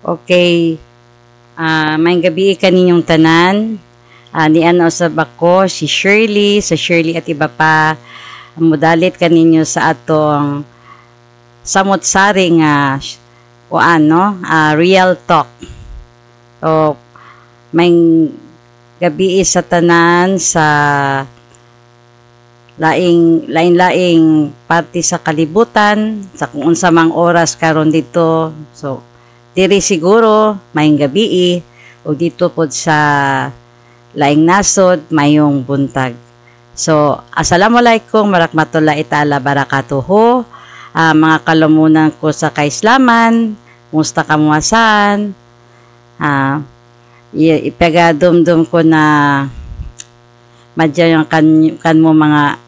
Okay, may gabi kaninyong tanan. Nian usab ako si Shirley, sa Shirley at iba pa. Mudalit kaninyo sa atong samot-sari nga real talk. So, may gabi sa tanan sa laing parte sa kalibutan, sa kung unsa mang oras karon dito. So, diri siguro mayong gabi o dito pod sa laing nasod mayong buntag. So, assalamualaikum warahmatullahi taala barakatuhu. Mga kalumunan ko sa kaislaman, musta kamuasan. Ipagadumdum ko na madya yung kan mo mga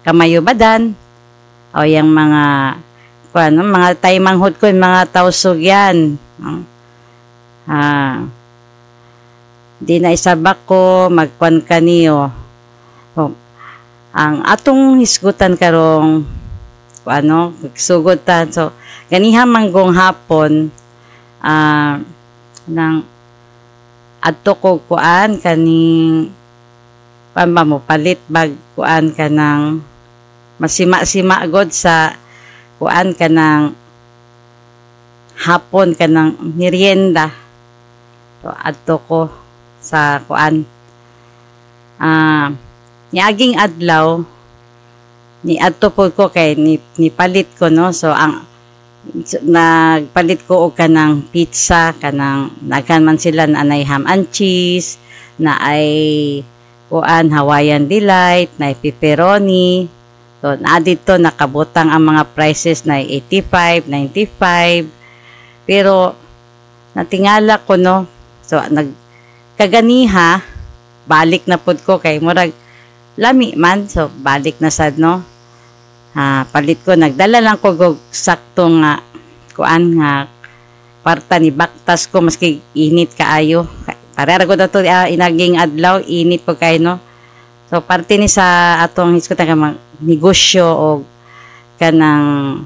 kamayubadan o yung mga mga taymanghod ko, mga tausog yan. Di na isabak ko, magkwan kaniyo. Ang atong hisgutan karong, sugutan. So, ganiha manggong hapon, nang adto ko kuan kaning, mo, palit bag kuan ka ng masima-sima god sa kuan ka ng hapon ka ng merienda. So, adto ko sa kuan. Niaging adlaw, ni adto po ko kay ni palit ko, no? So, nagpalit ko og kanang pizza, kanang nagkan man sila na anay ham and cheese, na ay kuan Hawaiian Delight, na pepperoni. So, dito nakabutang ang mga prices na 85, 95. Pero, natingala ko, no? So, nagkaganiha, balik na pod ko kay murag lami man. So, balik na sad, no? Palit ko, nagdala lang ko saktong nga, kuan nga, parta ni baktas ko, maski init kaayo. Parera ko na ito, inaging adlaw, init po kayo, no? So, parte ni sa atong hiskutan ka negosyo o kanang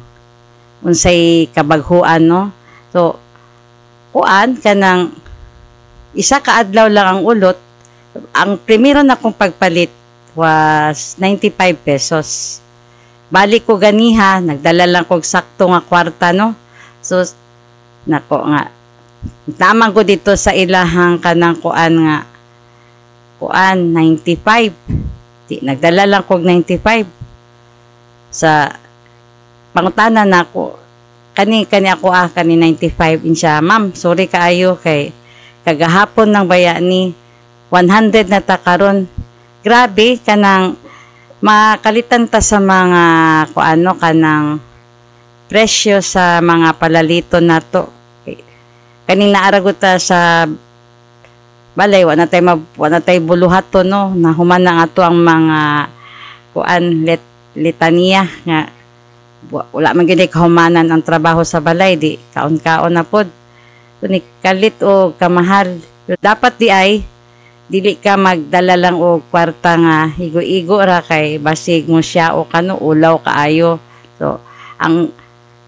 unsay kabaghuan, no? So, kuan kanang isa ka adlaw lang ang ulot. Ang primero na kong pagpalit was 95 pesos. Balik ko ganiha, nagdala lang ko sakto nga kwarta, no? So, nako nga, tamang ko dito sa ilahang kanang kuan 95. Nagdala lang ko 95. Sa pangutanan na ako, kani ako kani 95 insya. Ma'am, sorry kaayo kay kagahapon ng bayani 100 na ta karon. Grabe kanang makalitan ta sa mga kanang presyo sa mga palalito na to. Kaning naaragot ta sa balay, wala tay buluhat to, no? Nahuman na ato ang mga litania nga wala man gid kahumanan ang trabaho sa balay, di kaon-kaon na pod. Kuni kalit o kamahal. Dapat di ay dili ka magdala lang og kwarta nga igo-igo ra kay basig mo siya o kano ulaw kaayo. So, ang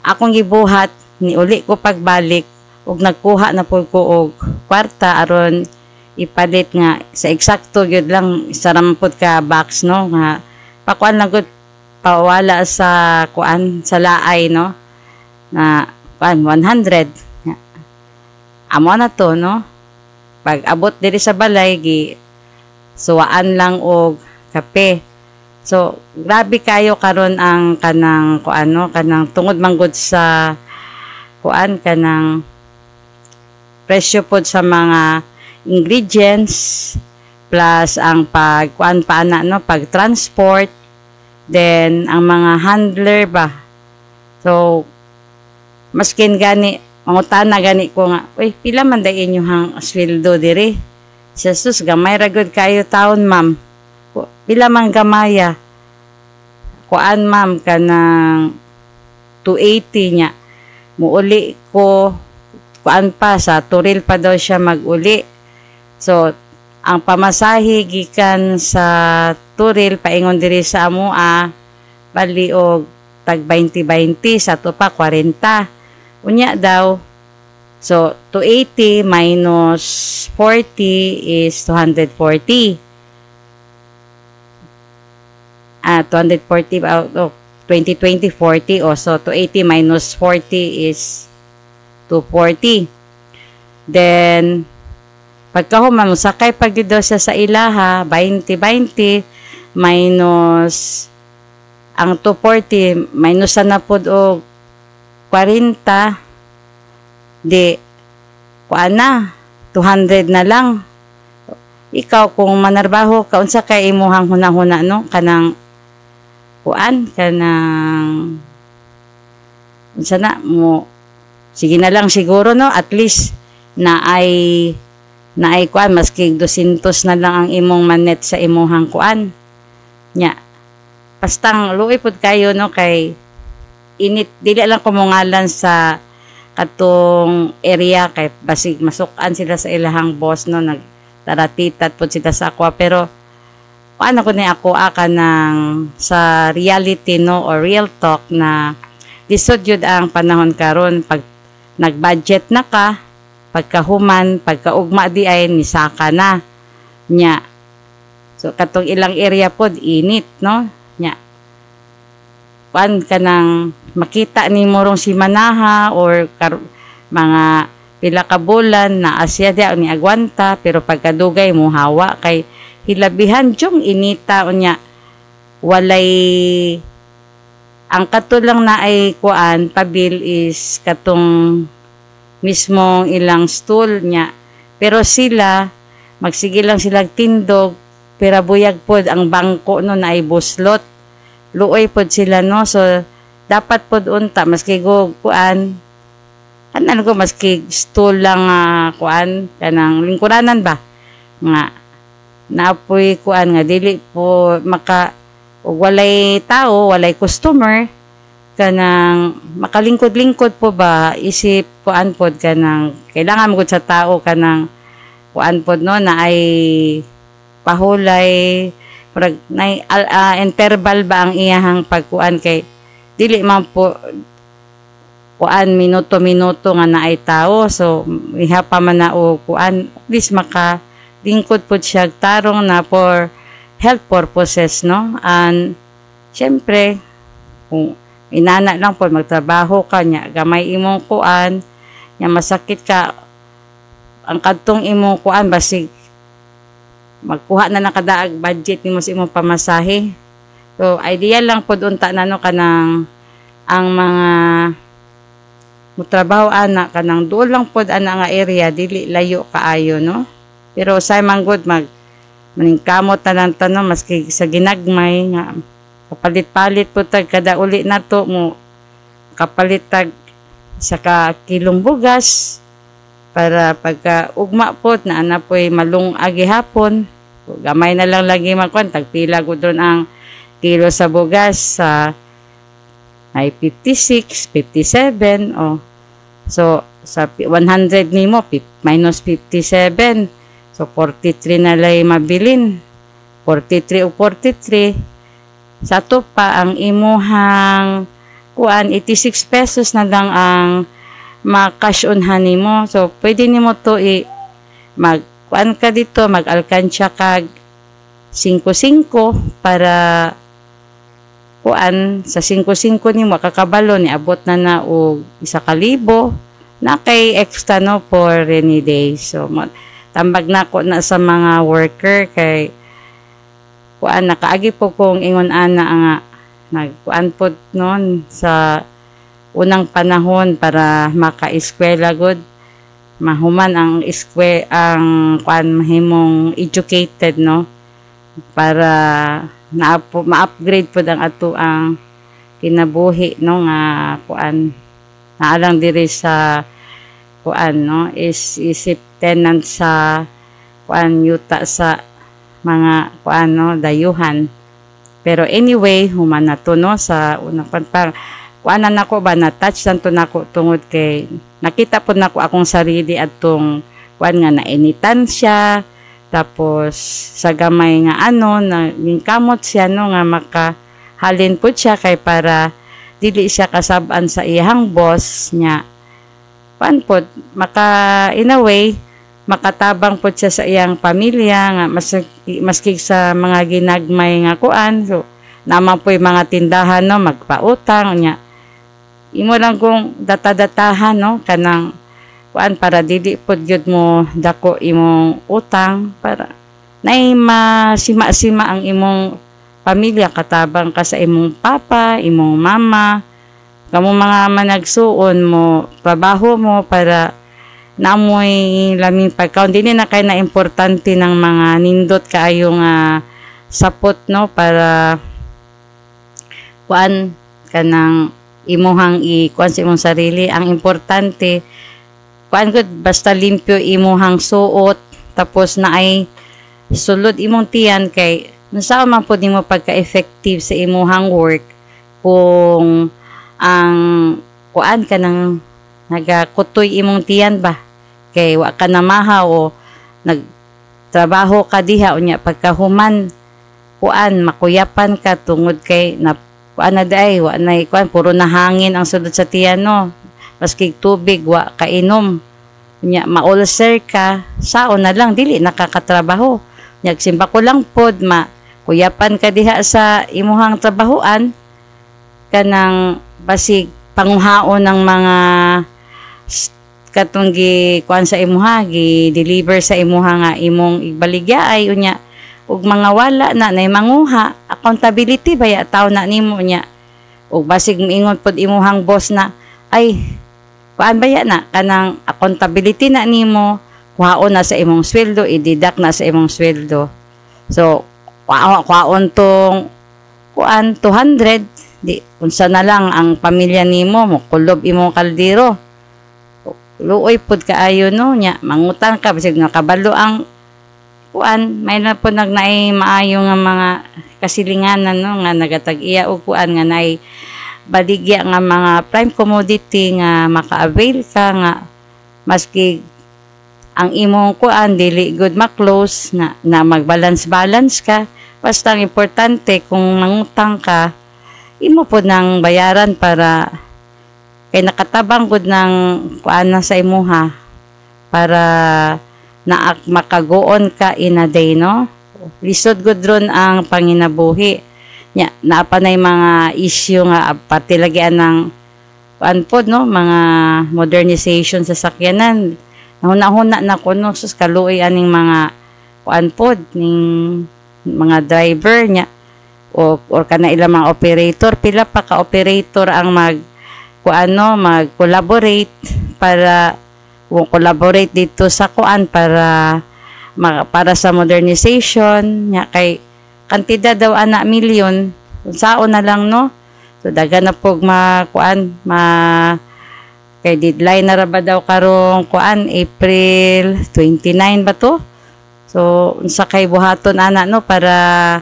akong gibuhat ni uli ko pagbalik og nagkuha na po ko og kwarta aron ipalit nga sa eksakto gyud lang isa ra pod ka box, no? Nga pakuan lang gud pawala sa kuan sa laay, no? Na 100. Amo na to, no? Pag abot diri sa balay gi suwaan lang og kape. So, grabe kayo karon ang kanang kanang tungod manggod sa kanang presyo pod sa mga ingredients plus ang pag transport, then ang mga handler ba. So, maskin gani mangutana gani ko nga, uy, pila man day inyong sweldo diri? Jesus, gamay ra gud kayo taon, ma'am. Pila man gamaya? Kuan, ma'am, kanang 280 nya. Muuli ko, kuan pa, sa Turil pa daw siya maguli. So, ang pamasahe gikan sa Turil, paingon diri sa amua, bali og tag 20-20, sa to pa 40. Unya daw, So 280 minus 40 is 240. 240 out of 2020 40, so 280 minus 40 is 240. Then pagkahuman sakay pagdido siya sa ilaha 20 minus ang 240 minus na pod og 40 di kuan na 200 na lang. Ikaw kung manarbaho ka unsa kay imuhang hunahuna no kanang kuan kanang unsa na mo sige na lang siguro no at least na ay kuan maski 200 na lang ang imong manet sa imuhang kuan nya pastang luoy pud kayo no kay init dili lang kumungalan sa katong area kay basig masukan sila sa ilahang boss no nagtaratitat pud sila sa aqua pero paano ko ni ako kanang sa reality no or real talk na lisod yun ang panahon karon pag nag-budget na ka pagkahuman pagkaugma di ay nisaka na nya so katong ilang area pod init no nya pan kanang makita ni morong si manaha or mga pila ka bulan na asya dia ni agwanta pero pagkadugay mo hawa kay hilabihan jong inita unya walay ang katulang na ay kuan pabil is katong mismong ilang stool nya pero sila magsige lang sila tindog pero buyag pod ang bangko no na ay buslot luoy pod sila no so dapat pod unta maski go kuan anan ko maski stool lang kuan kanang lingkuranan ba nga naapoy kuan nga dili po maka walay tao walay customer kanang makalingkod-lingkod po ba isip kuan pod kanang kailangan mo sa tao kanang kuan pod no na ay pahulay pag interval ba ang iyahang pagkuan kay dili man po kuan minuto-minuto nga naay tao so iha pa man na o kuan at least maka lingkod po siya tarong na for health purposes no and syempre kung inana lang po magtrabaho ka nya gamay imong kuan nya masakit ka ang kadtong imong kuan basig magkuha na ng kadaag budget nimo sa imong pamasahe so ideal lang pod unta nano kanang ang mga mutrabaho ana kanang duol lang pod ana nga area dili layo kaayo no pero say man good maningkamot na lang tanon maski sa ginagmay nga kapalit-palit po tag kada uli na to mo kapalit tag sa ka kilong bugas para pagka ugma po na anapoy malung agi hapon gamay na lang lagi makuan tagpila ko doon ang kilo sa bugas sa ay 56 57 so sa 100 nimo minus 57 so 43 na lay mabilin 43 o 43 sa to pa ang imuhang kuan 86 pesos na lang ang ma-cash onhan nimo so pwede nimo to mag kuan ka dito mag-alkansya kag 5-5 para kuan sa 5-5 nimo kakabalo ni abot na og 1,000 na kay extra no for rainy day so tambag na ko na sa mga worker kay kuan nakaagi po kong ingon ana nga nagkuan po noon sa unang panahon para maka-eskwela good mahuman ang ang kuan mahimong educated no para ma-upgrade po ang ato ang kinabuhi no nga kuan naalang diri sa kuan no isip tenant sa kuan yuta sa mga kuan no dayuhan pero anyway human na to no sa unang pantang kuanan nako ba na touch santo nako tungod kay nakita po nako akong sarili atong kuan nga nainitan siya tapos sa gamay nga na gingkamot siya no nga makahalin po siya kay para dili siya kasab-an sa iyang boss niya kuan pod in a way makatabang pod siya sa iyang pamilya nga maski sa mga ginagmay nga kuan. So naman po yung mga tindahan no magpautang nya imo lang kung data-datahan no kanang kuan para dili pod gyud mo dako imong utang para nay masima-sima ang imong pamilya katabang ka sa imong papa, imong mama, kamo mga managsuon mo trabaho mo para namoy laming pagkaon dili na kay na importante ng mga nindot kaayo nga sapot no para kuan kanang imuhang kuan sa imong sarili. Ang importante kuan gud basta limpyo imuhang suot tapos naay sulod imong tiyan kay unsa man pud nimo pagka-effective sa imuhang work kung ang kuan kanang nagakutoy imong tiyan ba kay wa ka namahaw o nagtrabaho ka diha unya pagkahuman kuan makuyapan ka tungod kay na kuan na day wa na kuan puro na hangin ang sudod sa tiyan no maski tubig wa kainom unya maulcer ka saon na lang dili nakakatrabaho nya simba ko lang pod kuyapan ka diha sa imuhang trabahoan kanang basig panguhaon ng mga katong kuan sa imuha gi-deliver sa imuha nga imong igbaligyaay unya ug mga wala na nay manguha accountability baya taw na nimo nya ug basig moingon pod imuhang boss na ay kuan baya na kanang accountability na nimo kuhaon na sa imong sweldo i-deduct na sa imong sweldo so kuhaon tong kuan 200 di unsa na lang ang pamilya nimo mo kulob imong kaldero luoy pod kaayo no nya mangutang ka bisig nga kabalo ang kuan may na po nagnaay maayo nga mga kasilinganan no nga nagatag-iya og kuan nga naay baligya nga mga prime commodity nga maka-avail ka nga maski ang imong kuan dili good ma-close na mag-balance ka basta ang importante kung mangutang ka imo pod nang bayaran para kay nakatabang gud ng kuan na sa imuha para makagoon ka in a day no lisod gud ron ang panginabuhi nya napanay mga issue nga pati lagian ng kuan pod no mga modernization sa sakyanan nahuna-huna na kuno sus kaluoy aning mga kuan pod ning mga driver nya or kana ilang mga operator pila pa ka operator ang mag-collaborate para collaborate dito sa kuan para sa modernization nya kay kantidad daw ana milyon saon na lang no so dagan na pog kay deadline na ra ba daw karong kuan April 29 ba to so unsa kay buhaton ana no para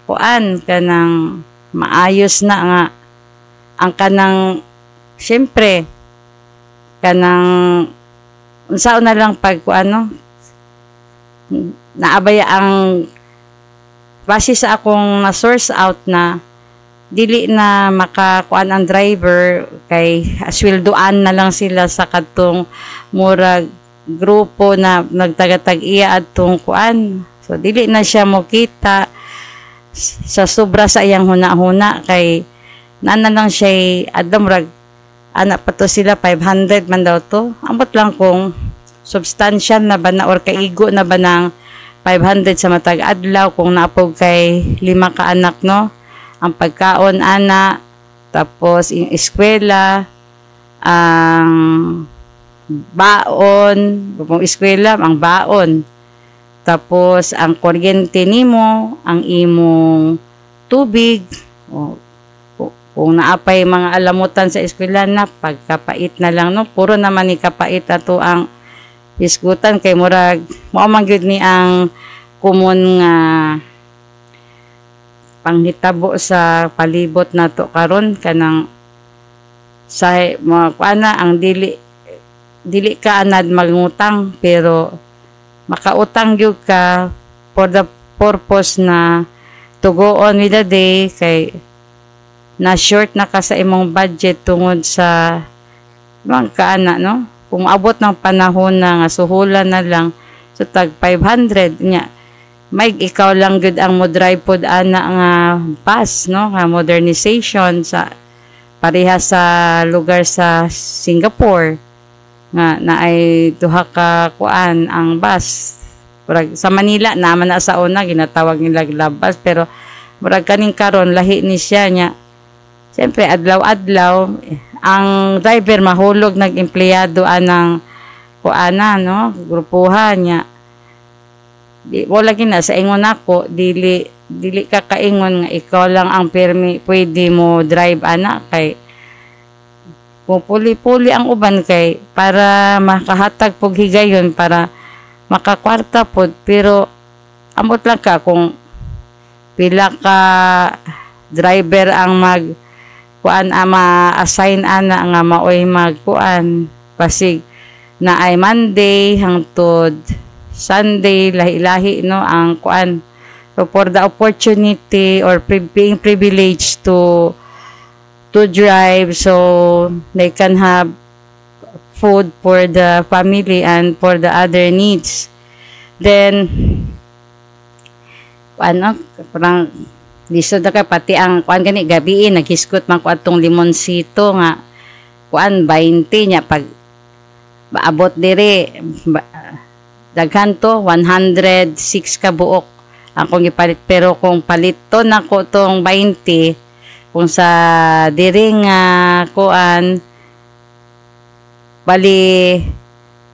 kuan kanang maayos na nga ang kanang syempre kanang unsaon na lang pag ano naabaya ang base sa akong na source out na dili na makakuan ang driver kay asweldoan na lang sila sa kadtong murag grupo na nagtagatag-iya adtong kuan so dili na siya mokita sa sobra sa iyang huna-huna kay nana lang siya adlam murag anak pa to sila 500 man daw to ambot lang kung substantial na ba na or kaigo na ba ng 500 sa matag adlaw kung naapog kay 5 ka anak no ang pagkaon ana tapos yung eskwela ang baon kung eskwela ang baon tapos ang kuryente nimo ang imong tubig kung naapay mga alamutan sa eskwela na pagkapait na lang no puro naman ni kapait ato ang isgutan kay murag mao man gyud ni ang common nga panghitabo sa palibot nato karon kanang sa mga kuana ang dili ka anad magngutang pero makautang gyud ka for the purpose na to go on with the day kay na short na ka sa imong budget tungod sa mga kaana no kung abot ng panahon na nga suhulan na lang so tag 500 nya may ikaw lang gud ang mo drive pod ana nga bus no nga modernization sa pareha sa lugar sa Singapore nga naay duha ka kuan ang bus. Murag sa Manila naman na sa una ginatawag nila labas pero murag kaning karon lahi ni siya nya. Siyempre adlaw-adlaw ang driver mahulog nag-empleyado anang kuana no grupuhan nya. Di wala gina sa ingon ako dili ka kaingon nga ikaw lang ang permi pwede mo drive ana kay pupuli-puli ang uban kay para makahatag pog higayon para makakwarta pod pero amot lang ka kung pila ka driver ang mag kuan ama assign ana nga maoy magkuan pasig na ay Monday hangtod Sunday lahi-lahi no ang kuan so for the opportunity or being privileged to drive so they can have food for the family and for the other needs. Then ano parang lisod na ka pati ang kuan gani gabi naghiskot man ko atong limonsito nga kuan 20 nya pag maabot dire daghan to 106 ka buok akong gipalit pero kung palito nako tong 20 kung sa dire nga kuan bali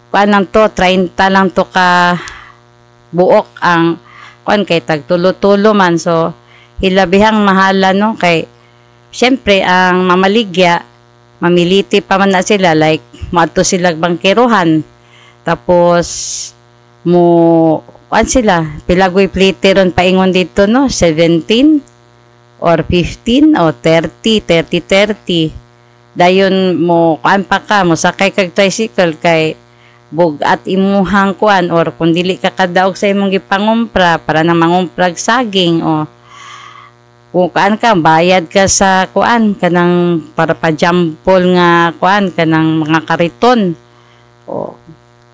kuan lang to 30 lang to ka buok ang kuan kay tag tulo-tulo man so hilabihang mahala no kay syempre ang mamaligya mamiliti pa man na sila like maadto sila bangkerohan tapos mo kuan sila pilagoy plite ron paingon dito no 17 or 15 o 30 dayon mo kuan pa ka mo sakay kag tricycle kay bugat imuhang kuan or kung dili ka kadaog sa imong gipangumpra para na mangumprag saging o kung kuan ka bayad ka sa kuan kanang para pa jampol nga kuan kanang mga kariton o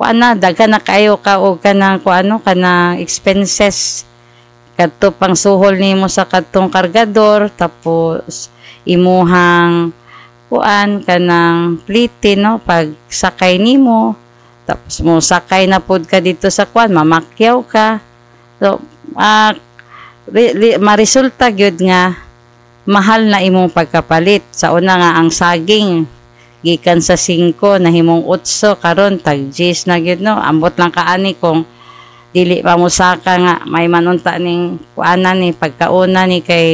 kuan na daghan na kayo ka og kanang kuano kanang expenses kadto pang suhol nimo sa kadtong kargador tapos imuhang kuan kanang plite no pag sakay nimo tapos mo sakay na pod ka dito sa kuan mamakyaw ka so marisulta gyud nga mahal na imong pagkapalit sa una nga ang saging gikan sa 5 na himong 8 karon tag 10 na gyud no ambot lang kaani kung dili pa mo saka nga may manunta ning kuanan ni pagkauna ni kay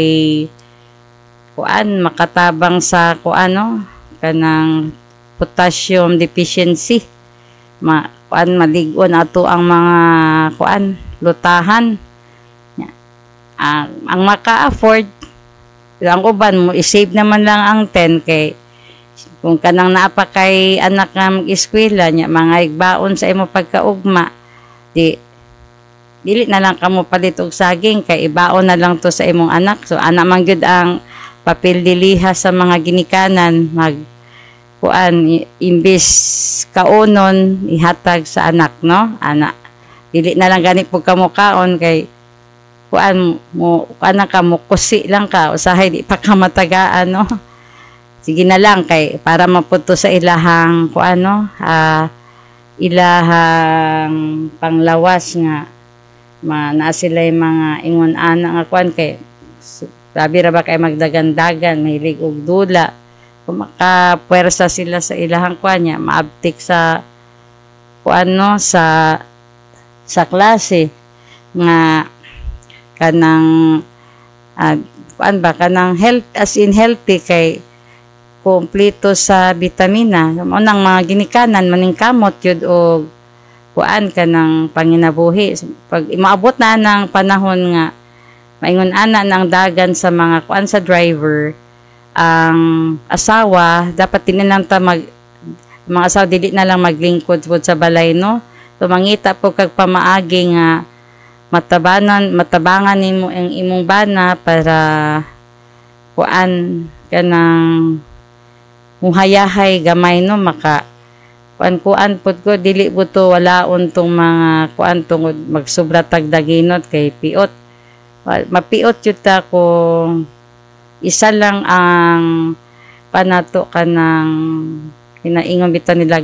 kuan makatabang sa kuano kanang potassium deficiency kuan maligon ato ang mga kuan lutahan ang maka-afford ang uban mo i-save naman lang ang 10 kay kung kanang naapa kay anak nga mag-eskwela nya mga igbaon sa imo pagkaugma dili na lang kamo palit og saging kay ibaon na lang to sa imong anak so ana man gyud ang papel diliha sa mga ginikanan mag kuan imbis kaunon ihatag sa anak no ana dili na lang gani pug kamo kaon kay kuan mo kana ka mo kusi lang ka usahay di pa ka matagaan no sige na lang kay para maputo sa ilahang kuano ilahang panglawas nga na sila yung mga ingon ana nga kuan kay sabi ra ba kay magdagan-dagan mahilig og dula kung makapuwersa sila sa ilahang kuan nya maabtik sa kuan no sa klase nga kanang kuan ba kanang health as in healthy kay kompleto sa bitamina unang mga ginikanan maning kamot yun og kuan kanang panginabuhi pag imaabot na ng panahon nga maingon ana ng dagan sa mga kuan sa driver ang asawa dapat tinilang ta mga asawa dili na lang maglingkod sa balay no so mangita po kag pamaagi nga matabangan nimo ang imong bana para kuan kanang muhayahay gamay no kuan pud ko dili po to walaon tong mga kuan tungod magsubra tag daginot kay piot. Mapiot jud ta kung isa lang ang panato ka ng hinaingon bitaw nila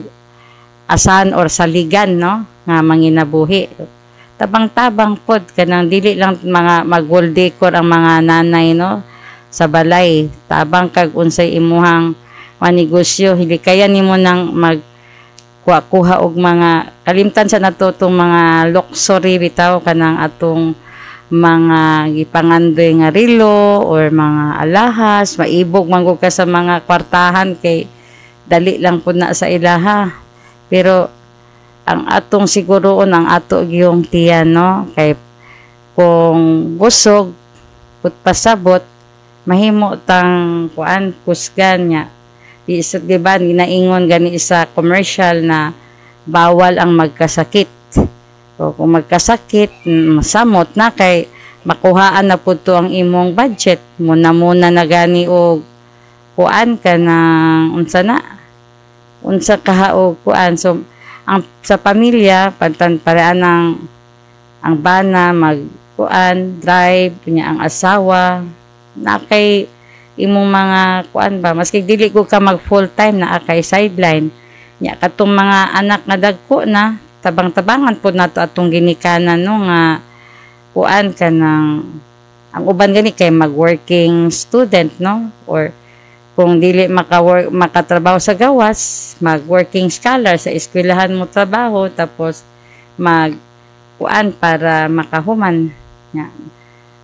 asan or saligan no nga manginabuhi. Tabang-tabang pod kanang dili lang mga mag-wall decor ang mga nanay no sa balay. Tabang kag unsay imuhang manegosyo, hindi kaya nimo nang kuha og mga kalimtan sa natutong mga luxury bitaw kanang atong mga gipangandoy nga relo or mga alahas, maibog manggod ka sa mga kwartahan kay dali lang pud na sa ilaha. Pero ang atong siguroon ang ato gyung tiyan no kay kung busog put pasabot mahimo tang kuan kusgan nya. Di ba ginaingon gani sa commercial na bawal ang magkasakit. So, kung magkasakit, masamot na kay makuhaan na po to ang imong budget. Muna na gani o kuan ka ng unsa kaha o kuan. So, sa pamilya, paraan ng ang bana, mag-kuan, drive, niya ang asawa, na kay imong mga kuan ba, maski dili ko ka mag full time na kay sideline. Niya katong mga anak nga dagko na, tabang-tabangan po nato atong ginikanan no nga kuan ka ng ang uban gani kay mag-working student no or kung dili makatrabaho sa gawas mag-working scholar sa eskwelahan mo trabaho tapos mag kuan para makahuman nya.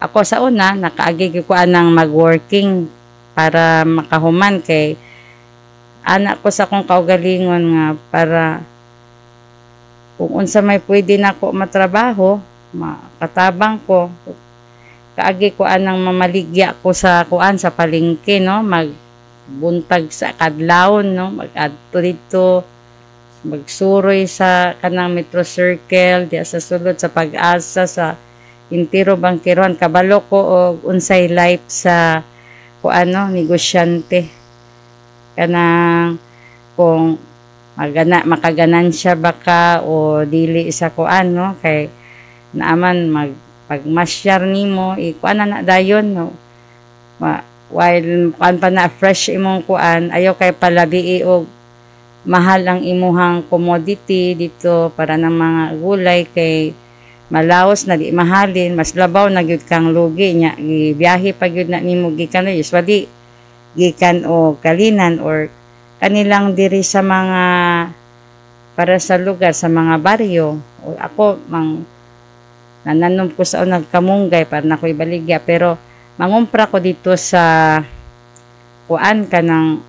Ako sa una nakaagi ko kuan ng mag-working para makahuman kay anak ko sa kong kaugalingon nga para kung unsa may pwede na ko matrabaho, makatabang ko, kaagi ko anang mamaligya ko sa kuan sa palengke, no? Magbuntag sa kadlawon, no? Mag-adto dito, magsuroy sa kanang Metro Circle, diya sa sulod sa Pag-asa, sa Intiro Bangkiron, kabalo ko o unsay life sa kuan, no? Negosyante. Kanang kung makaganansya baka o dili sa kuan no kay naaman pagmasyar nimo ikuan na dayon no while kuan pa na fresh imong kuan ayaw kay palabi og mahal ang imuhang commodity dito para ng mga gulay kay malaos na di mahalin mas labaw na gyud kang lugi nya gibiyahe pa gyud na nimo gikan usually gikan o Kalinan or kanilang diri sa mga para sa lugar sa mga baryo o ako nananom ko sa unang kamunggay para na ko ibaligya pero mangumpra ko dito sa kuan ka ng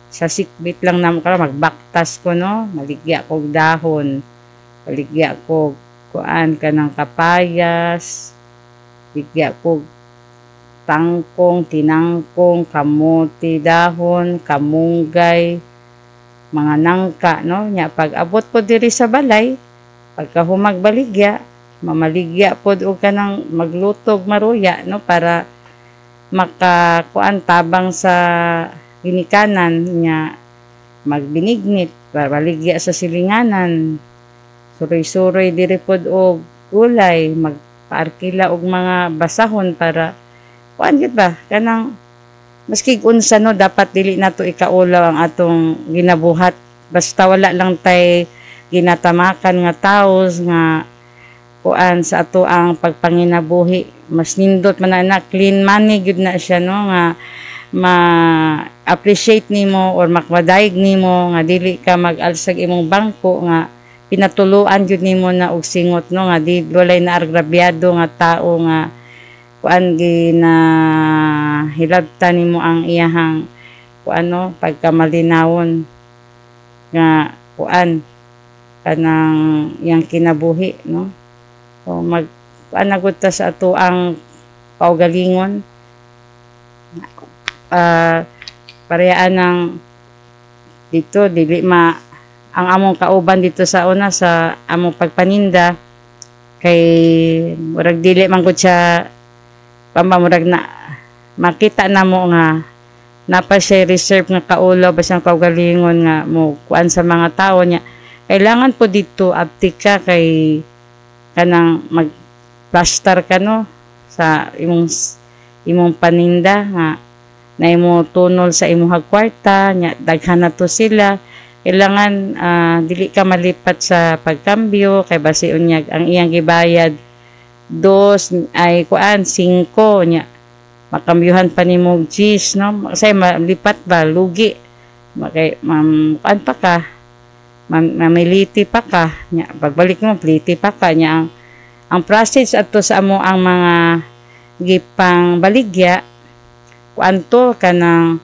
sa sikbit lang namo ka magbaktas ko no maligya ko dahon maligya ko kuan ka ng kapayas ligya ko tangkong, tinangkong, kamuti, dahon, kamunggay, mga nangka, no? Nya pag abot po diri sa balay, pagka humagbaligya, mamaligya po o ka ng maglutog maruya, no? Para makakuan tabang sa ginikanan niya magbinignit, para baligya sa silinganan, suroy-suroy diri po o gulay, magpaarkila og mga basahon para kuan gid ba kanang maski unsa no dapat dili nato ikaulaw ang atong ginabuhat basta wala lang tay ginatamakan nga taos nga kuan sa ato ang pagpanginabuhi mas nindot man na clean money gud na siya no nga ma-appreciate nimo or makwadayeg nimo nga dili ka mag-alsag imong bangko nga pinatuluan gud nimo na og singot no nga di walay na agrabyado nga tao nga kuan gina hilabtan nimo ang iyahang kuano pagkamalinawon nga kuan kanang yang kinabuhi no so mag kuan ta sa ato ang kaugalingon parehaan ng dito dili ang among kauban dito sa una sa among pagpaninda kay murag dili man gud siya pamamurag na makita na mo nga napa siya reserve nga kaulo basang kaugalingon nga mo kuan sa mga tao niya. Kailangan po dito abtik ka kay kanang mag-plaster ka no sa imong paninda nga na imo tunol sa imong kwarta nya daghan na to sila. Kailangan dili ka malipat sa pagkambyo kay basi unyag ang iyang gibayad 2 ay kuan 5 nya makambyuhan pa nimo cheese no say malipat ba lugi kay kuan pa ka mamiliti pa ka nya pagbalik mo pliti pa ka nya ang process ato sa amo ang mga gipang baligya kuanto kanang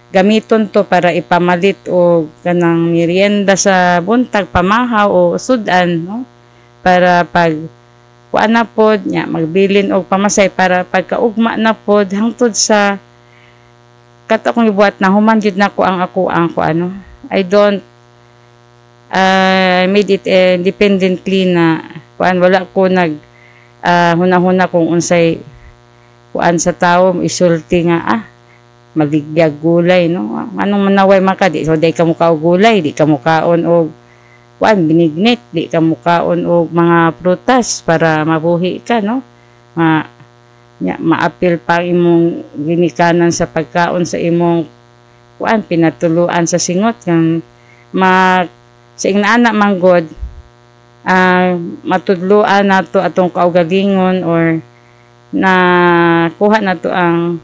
gamiton to para ipamalit o kanang merienda sa buntag pamahaw o sudan no para pag kuan na pod nya magbilin og pamasay para pagkaugma na pod hangtod sa kato kong ibuhat na human jud nako ang ano I don't made it independently na kuan wala ko nag hunahuna kung unsay kuan sa tao isulti nga maligbyag gulay no anong manaway makadi so day ka muka og gulay di ka mukaon og kuan binignit di ka mukaon og mga prutas para mabuhi ka no maapil pa imong ginikanan sa pagkaon sa imong kuan pinatuluan sa singot kang sa ingna manggod matudluan nato atong kaugalingon or na kuha nato ang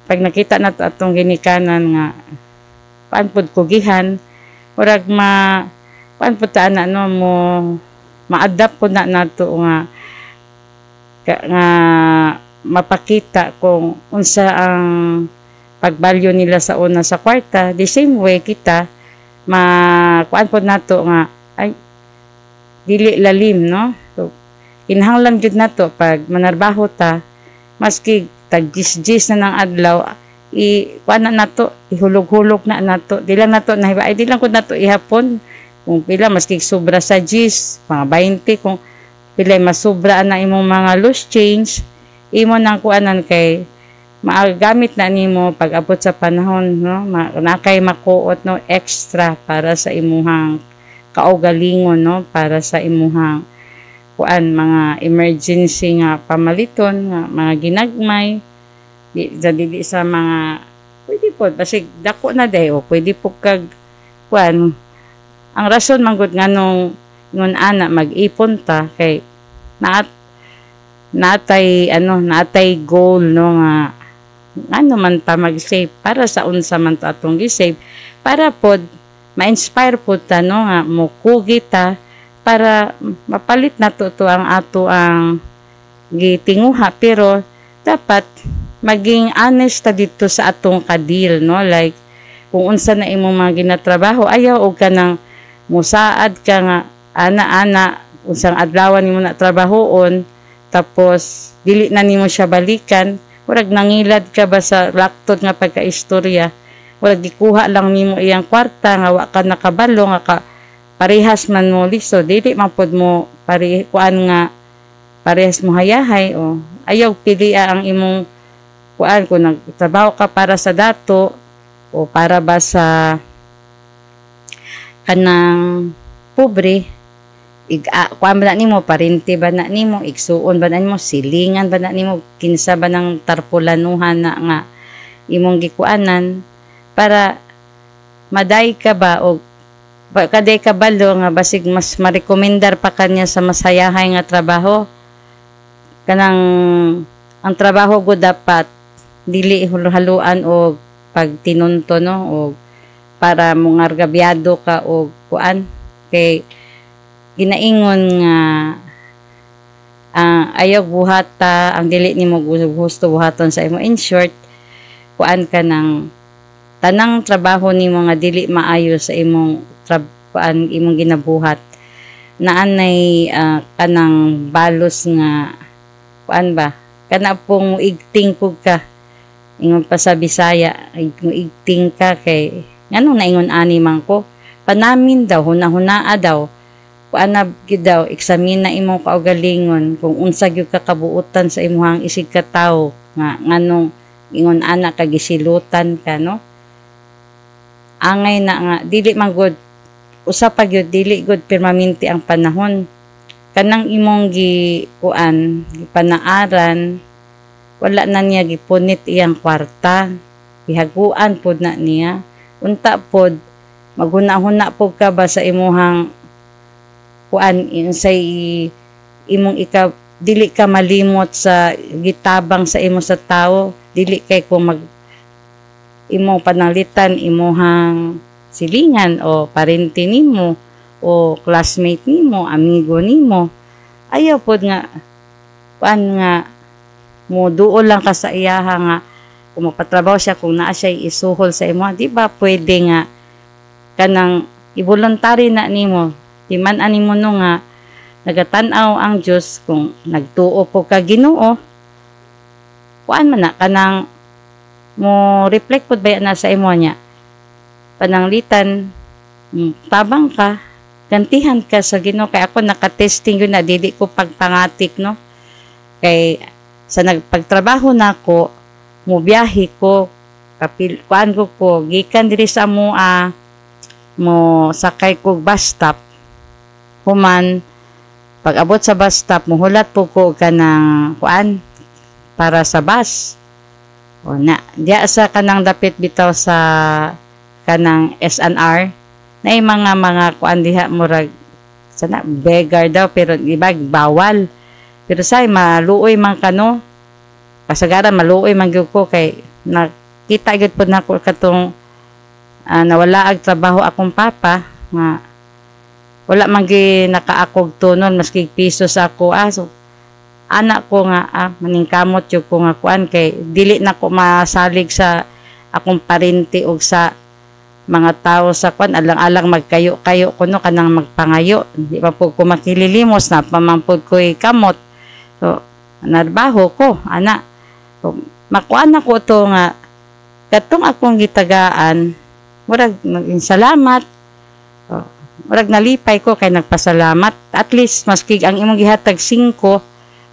pag nakita nato atong ginikanan nga paan pud kugihan murag paan pud ta na no mo ma-adapt pud na nato nga mapakita kung unsa ang pagbalyo nila sa una sa kwarta the same way kita kuan pud nato nga ay dili lalim no so kinahanglan jud nato pag manarbaho ta maski tag 10 na ng adlaw kuan na nato ihulog-hulog na nato di lang nato nahiba ay di lang kun nato ihapon kung pila maski sobra sa 10 mga 20 kung pila masubra na imong mga loose change imo nang kuanan kay maagamit na nimo pag abot sa panahon no nakay makuot no extra para sa imuhang kaugalingon no para sa imuhang kuan mga emergency nga pamaliton nga mga ginagmay dili sa mga pwede po basig dako na day o pwede po kag kuan ang rason manggod nganong ngon ana mag-ipon ta kay natay goal no nga ano man ta mag-save para sa unsa man ta atong gi-save para pod ma-inspire pod ta no nga mokugi ta para mapalit nato to ang ato ang gitinguha pero dapat maging honest ta dito sa atong kadil no like kung unsa na imong mga ginatrabaho ayaw og kanang musaad ka nga ana unsang adlaw nimo na trabahoon tapos dili na nimo siya balikan murag nangilad ka ba sa laktot nga pagkaistorya murag gikuha lang nimo iyang kwarta nga wa ka nakabalo nga parehas man mo liso dili man pod mo kuan nga parehas mo hayahay o ayaw pilia ang imong kuan kung nagtrabaho ka para sa dato o para ba sa kanang pobre kuan ba na nimo parente ba na nimo igsuon ba na nimo silingan ba na nimo kinsa ba ng tarpulanuhan na nga imong gikuanan para maday ka ba o kaday ka balo nga basig mas marekomendar pa kanya sa masayahay nga trabaho kanang ang trabaho go dapat dili haluan o pagtinunto no o para mong argabyado ka o kuan kay ginaingon nga ayaw buhata ang dili nimo gusto buhaton sa imo in short kuan ka ng tanang trabaho nimo nga dili maayo sa imong kuan imong ginabuhat naanay kanang balos nga kuan ba kana pong igting pug ka ingon pa sa Bisaya igting ka kay nganong naingon ani man ko panamin daw hunahunaa daw kuanab gid daw eksamina imong kaugalingon kung unsa gyud ka kabuutan sa imong isig ka tawo nga nganong ingon ana ka gisilutan ka no. Angay na nga dili man gud usa pa gyud dili gud permanente ang panahon. Kanang imong kuan gipanaaran wala na niya gipunit iyang kwarta. Gihaguan pod na niya. Unta pod maghuna-huna pod ka ba sa imuhang kuan insay imong dili ka malimot sa gitabang sa imo sa tao, dili kay kung imong pananglitan imuhang silingan o parente nimo o classmate nimo, amigo nimo. Ayaw pod nga kuan nga mo duol lang ka sa iyaha nga kung magpatrabaho siya kung naa siya isuhol sa imo, di ba pwede nga kanang i-voluntary na nimo, di man animo no nga nagatan-aw ang Dios kung nagtuo po ka Ginoo, kuan man na kanang mo reflect pod ba na sa imo niya pananglitan tabang ka gantihan ka sa Ginoo. Kay ako nakatesting yun na dili ko pagpangatik no, kay sa nagpagtrabaho nako mo biyahe ko kuan ko gikan diri sa mua mo sakay ko bus stop human. Pag abot sa bus stop, muhulat po ko kanang kuan para sa bus. O na, diya sa kanang dapit bitaw sa kanang SNR, na mga kuan diha murag sana beggar daw pero iba bawal. Pero say maluoy man kano. Kasagaran maluoy man gyud ko kay nakita gyud pod nako katong nawala ag trabaho akong papa nga wala man gi nakaakog tunon maski piso sa ako so anak ko nga maningkamot yung ko nga kuan kay dili na ko masalig sa akong parente og sa mga tao sa kuan alang-alang magkayo-kayo kuno kanang magpangayo, di pa po ko makililimos na pamampod ko kamot. So narbaho ko ana so, makuan ako to nga katong akong gitagaan murag maging salamat. Murag nalipay ko kay nagpasalamat. At least maski ang imong gihatag 5,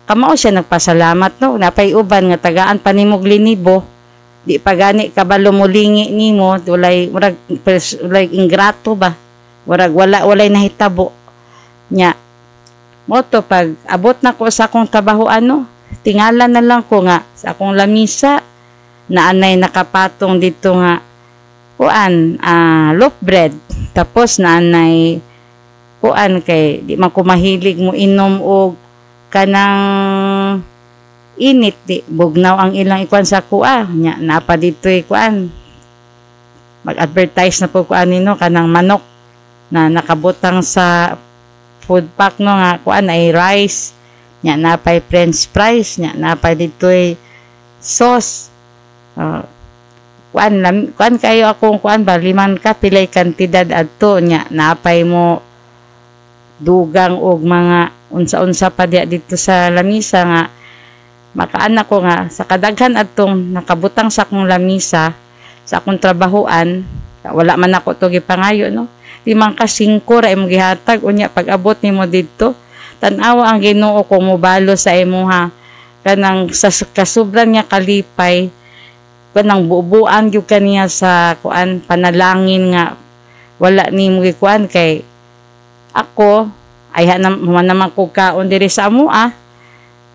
kamao siya nagpasalamat no. Napay uban nga tagaan pa nimog linibo. Di pa gani kabalo mo lingi nimo, walay murag ingrato ba. Murag walay nahitabo. Nya. Moto pag abot na ko sa akong trabahoan no, tingala na lang ko nga sa akong lamisa na anay nakapatong dito nga kuan loaf bread. Tapos nanay kuan kay di man ko mahilig mo inom og kanang init di bugnaw ang ilang ikuan sa kuha nya napa ditoy kuan mag-advertise na po kuan nino kanang manok na nakabutang sa food pack no nga kuan ay rice nya napay french fries nya napay ditoy sauce kuan kayo akong kuan ba liman ka pilay kantidad adto nya napay mo dugang og mga unsa-unsa pa diya dito sa lamisa nga makaanak ko nga sa kadaghan adtong nakabutang sa akong lamisa sa akong trabahoan wala man ako to gipangayo no limang ka 5 ra imong gihatag unya pag abot nimo didto tan-awa ang Ginoo kung mobalo sa imuha kanang sa kasubran nga kalipay kanang bubuan gyud kaniya sa kuan panalangin nga wala nimo gikuan kay ako ay naman ko kaon diri sa amua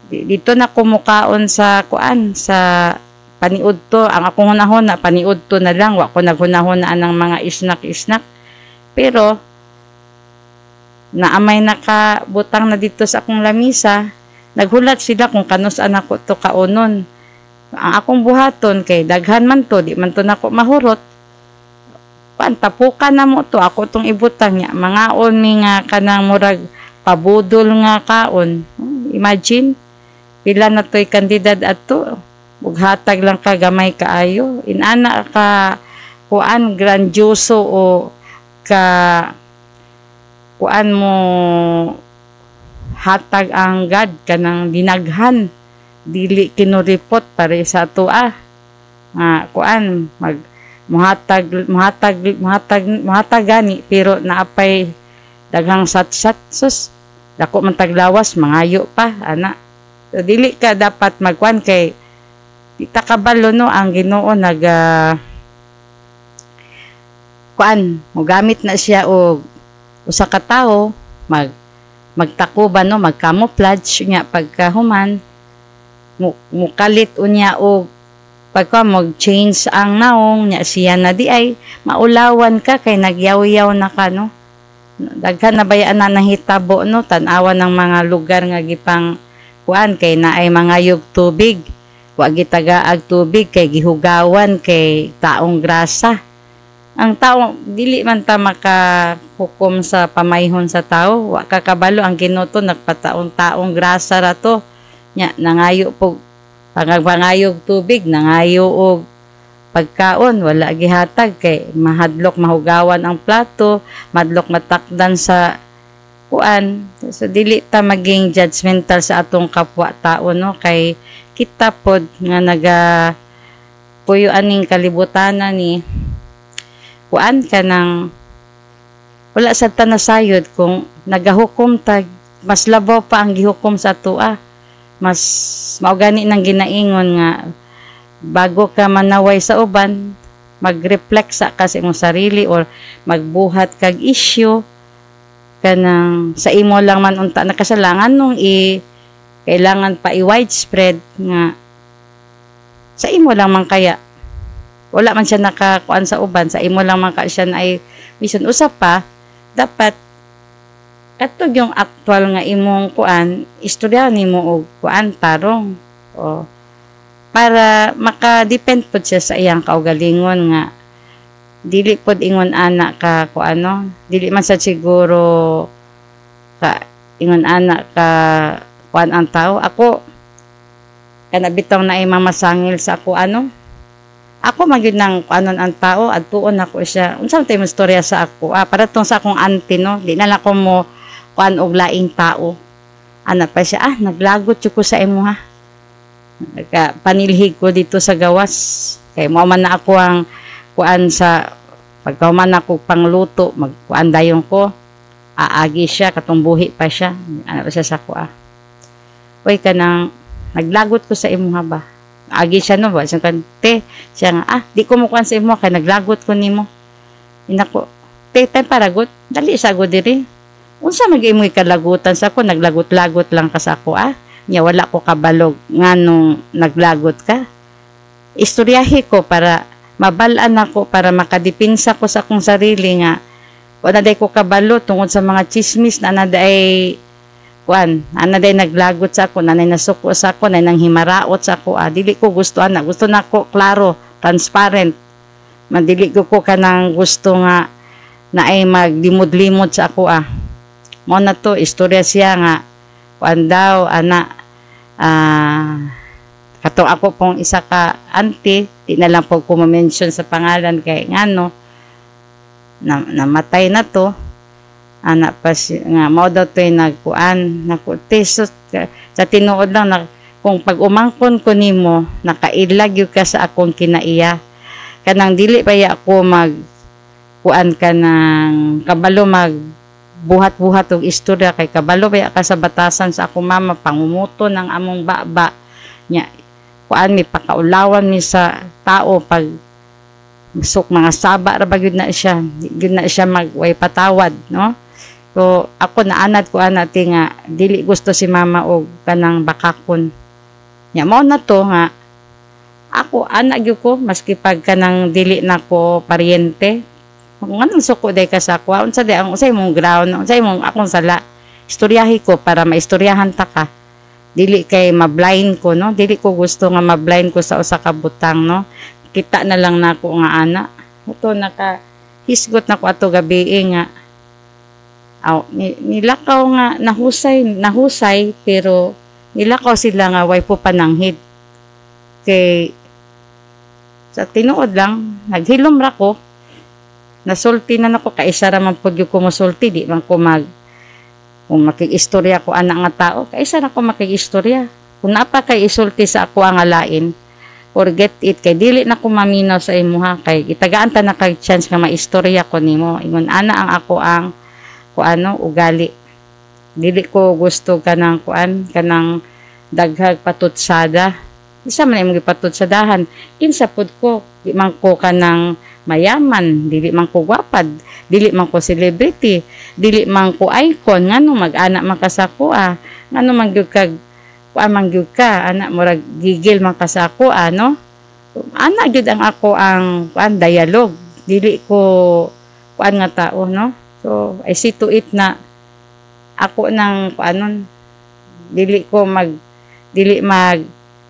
dito na ko mukaon sa kuan sa paniudto ang akong hunahon na paniudto na lang wa ko naghunahon na ng mga isnak pero naamay nakabutang na dito sa akong lamisa naghulat sila kung kanus-an ako to kaonon. Ang akong buhaton kay daghan man to di man to nako mahurot pantapukan na mo to ako tong ibutang niya mga mi nga kanang murag pabudol nga kaon imagine pila na to'y kandidad ato bughatag lang ka gamay kaayo inana ka kuan grandioso o ka kuan mo hatag ang God kanang dinaghan dili kinuripot para sa ato nga kuan muhatag gani pero naapay daghang satsat sus dako man taglawas mangayo pa ana so, dili ka dapat magkuan kay Di ta kabalo no ang Ginoo nag mo gamit na siya og usa ka tawo magtakuban no mag-camouflage nya pagkahuman mukalit unya og pagka mag-change ang naong nya siya na di ay maulawan ka kay nagyaw-yaw na ka no. Daghan na bayaan na nahitabo no tan-awan ng mga lugar nga gipang kuan kay naay mga yug tubig. Wa gitagaag tubig kay gihugawan kay taong grasa. Ang tao dili man ta makahukom sa pamayhon sa tao, wa kakabalo ang Ginoo nagpataon-taong grasa ra to. Nya nangayo po pangayog tubig, nangayo og pagkaon wala gihatag kay mahadlok mahugawan ang plato, madlok matakdan sa kuan. So dili ta maging judgmental sa atong kapwa tao no kay kita pod nga puyo aning kalibutanan ni kuan ka ng wala sa tanasayod kung nagahukom tag mas labaw pa ang gihukom sa tua. Mas maugani ng ginaingon nga bago ka manaway sa uban, mag-reflect sa kasi imong sarili or magbuhat kag issue kanang sa imo lang man unta na kasalangan nung kailangan pa i-widespread nga sa imo lang man kaya wala man siya nakakuan sa uban sa imo lang man ka siya na ay bisan usap pa dapat katog yung actual nga imong kuan istorya nimo og kuan tarong o para maka-depend pod siya sa iyang kaugalingon nga dili pod ingon ana ka kuano dili man sa siguro ka ingon ana ka kuan ang tao ako kanabitaw na ay mamasangil sa ako ako magyud nang kuanon ang tao adtuon ako siya unsa tay mo istorya sa ako para tong sa akong auntie no di na lang ko mo kuan og laing tao ana pa siya naglagot jud ko sa imo ha panilhig ko dito sa gawas kay mao man na ako ang kuan sa pagkahuman ako pangluto magkuan dayon ko aagi siya katong buhi pa siya ana pa siya sa ako oy kanang naglagot ko sa imo ha ba agi siya no ba siya kan te siya nga di ko mo kuan sa imo kay naglagot ko nimo inako te tay paragot dali sa go diri unsa mag-imoy kalagutan sa ako naglagot-lagot lang ka sa ako nya wala ko kabalog nganong naglagot ka istoryahi ko para mabalaan ako para makadipinsa ko sa akong sarili nga wala day ko kabalo tungod sa mga chismis na naday kuan anaday naglagot sa ako nanay nasuko sa ako nanay nang himaraot sa ako dili ko gusto gusto nako klaro transparent madili ko kanang gusto nga na ay maglimod-limod sa ako mo na to istorya siya nga kuan daw kato ako pong isa ka auntie di na lang po ko ma-mention sa pangalan kay ngano namatay na to anak pa siya nga mao daw to'y nagkuan nakuteso sa tinuod lang na kung pag umangkon ko nimo nakailag yung ka sa akong kinaiya kanang dili pa ya ako mag kuan ka ng kabalo mag buhat-buhat og istorya kay kabalo pa ya ka sa batasan sa akong mama pangumuto ng among baba nya kuan mi pakaulawan mi sa tao pag musok mga saba ra gyud na siya magway patawad no. So ako naanad ko anati nga dili gusto si mama og kanang bakakon. Nya mao na to nga ako anak gyud ko maski pag kanang dili nako paryente. Nganong suko day ka sa ako unsa day ang unsay mong ground unsay mong akong sala. Istoryahi ko para maistoryahan ta ka. Dili kay ma-blind ko no. Dili ko gusto nga ma-blind ko sa usa ka butang no. Kita na lang nako nga ana. Ito naka hisgot nako ato gabi nga nilakaw nga nahusay pero nilakaw sila nga way po pananghid kay sa tinuod lang naghilom ra ko nasulti na nako kay isa ra man pud ko mosulti di man ko kung makikistorya ko ana nga tao kay isa ra ko makikistorya kung napa kay isulti sa ako ang alain forget it kay dili na ko maminaw sa imo ha kay itagaan ta na kay chance nga maistorya ko nimo ingon ana ang ako ang kuano ugali dili ko gusto kanang kuan kanang daghag patutsada isa man imong gipatod sa dahan. Kinsa pud ko, di man ko kanang mayaman, dili man ko gwapad, dili man ko celebrity, dili man ko icon, ngano mag-anak man ka sa ako ngano man gyud kag kuan man gyud ka, anak murag gigil man ka sa ako no? Ana gyud ang ako ang kuan dialogue, dili ko kuan nga tao, no? So I see to it na ako nang kuanon, dili mag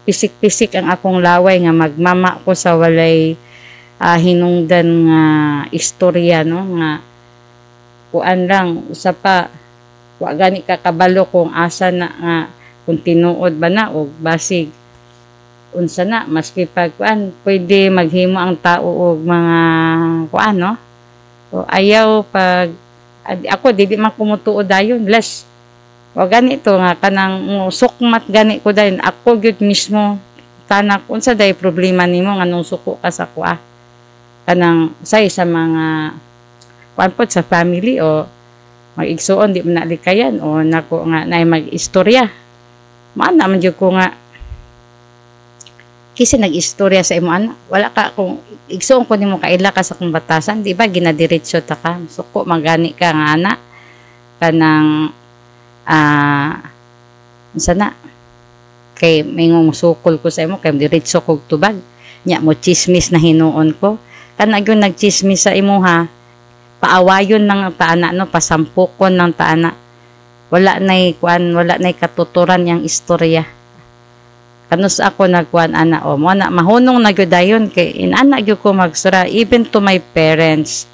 pisik-pisik ang akong laway nga magmama ko sa walay hinungdan nga istorya, no, nga kuan lang usa pa wa gani ka kabalo kung asa na nga kung tinuod ba na o basig unsa na, maski pag kuan pwede maghimo ang tao og mga kuan, no. So ayaw pag ako dili man kumutuod dayon less wa ganito nga kanang sukmat gani ko dayon ako gyud mismo tanak unsa day problema nimo nganong suko ka sa kuha kanang say sa mga kuan pod sa family o mag-igsuon di man nalikayan o nako nga nay mag-istorya maana man jud ko nga kasi nag-istorya sa imo ana wala ka kung igsuon ko nimo kaila ka sa kung batasan di ba ginadiretso ta ka suko magani ka nga ana kanang unsa na kay mingong sukol ko sa imo kay diretso kog tubag nya mo chismis na hinuon ko kana gyud nagchismis sa imuha paawayon ng taana no pasampukon ng taana wala nay kuan wala nay katuturan yang istorya kanus ako nagkuan ana o mo na mahunong na gyud dayon kay inana gyud ko magsura even to my parents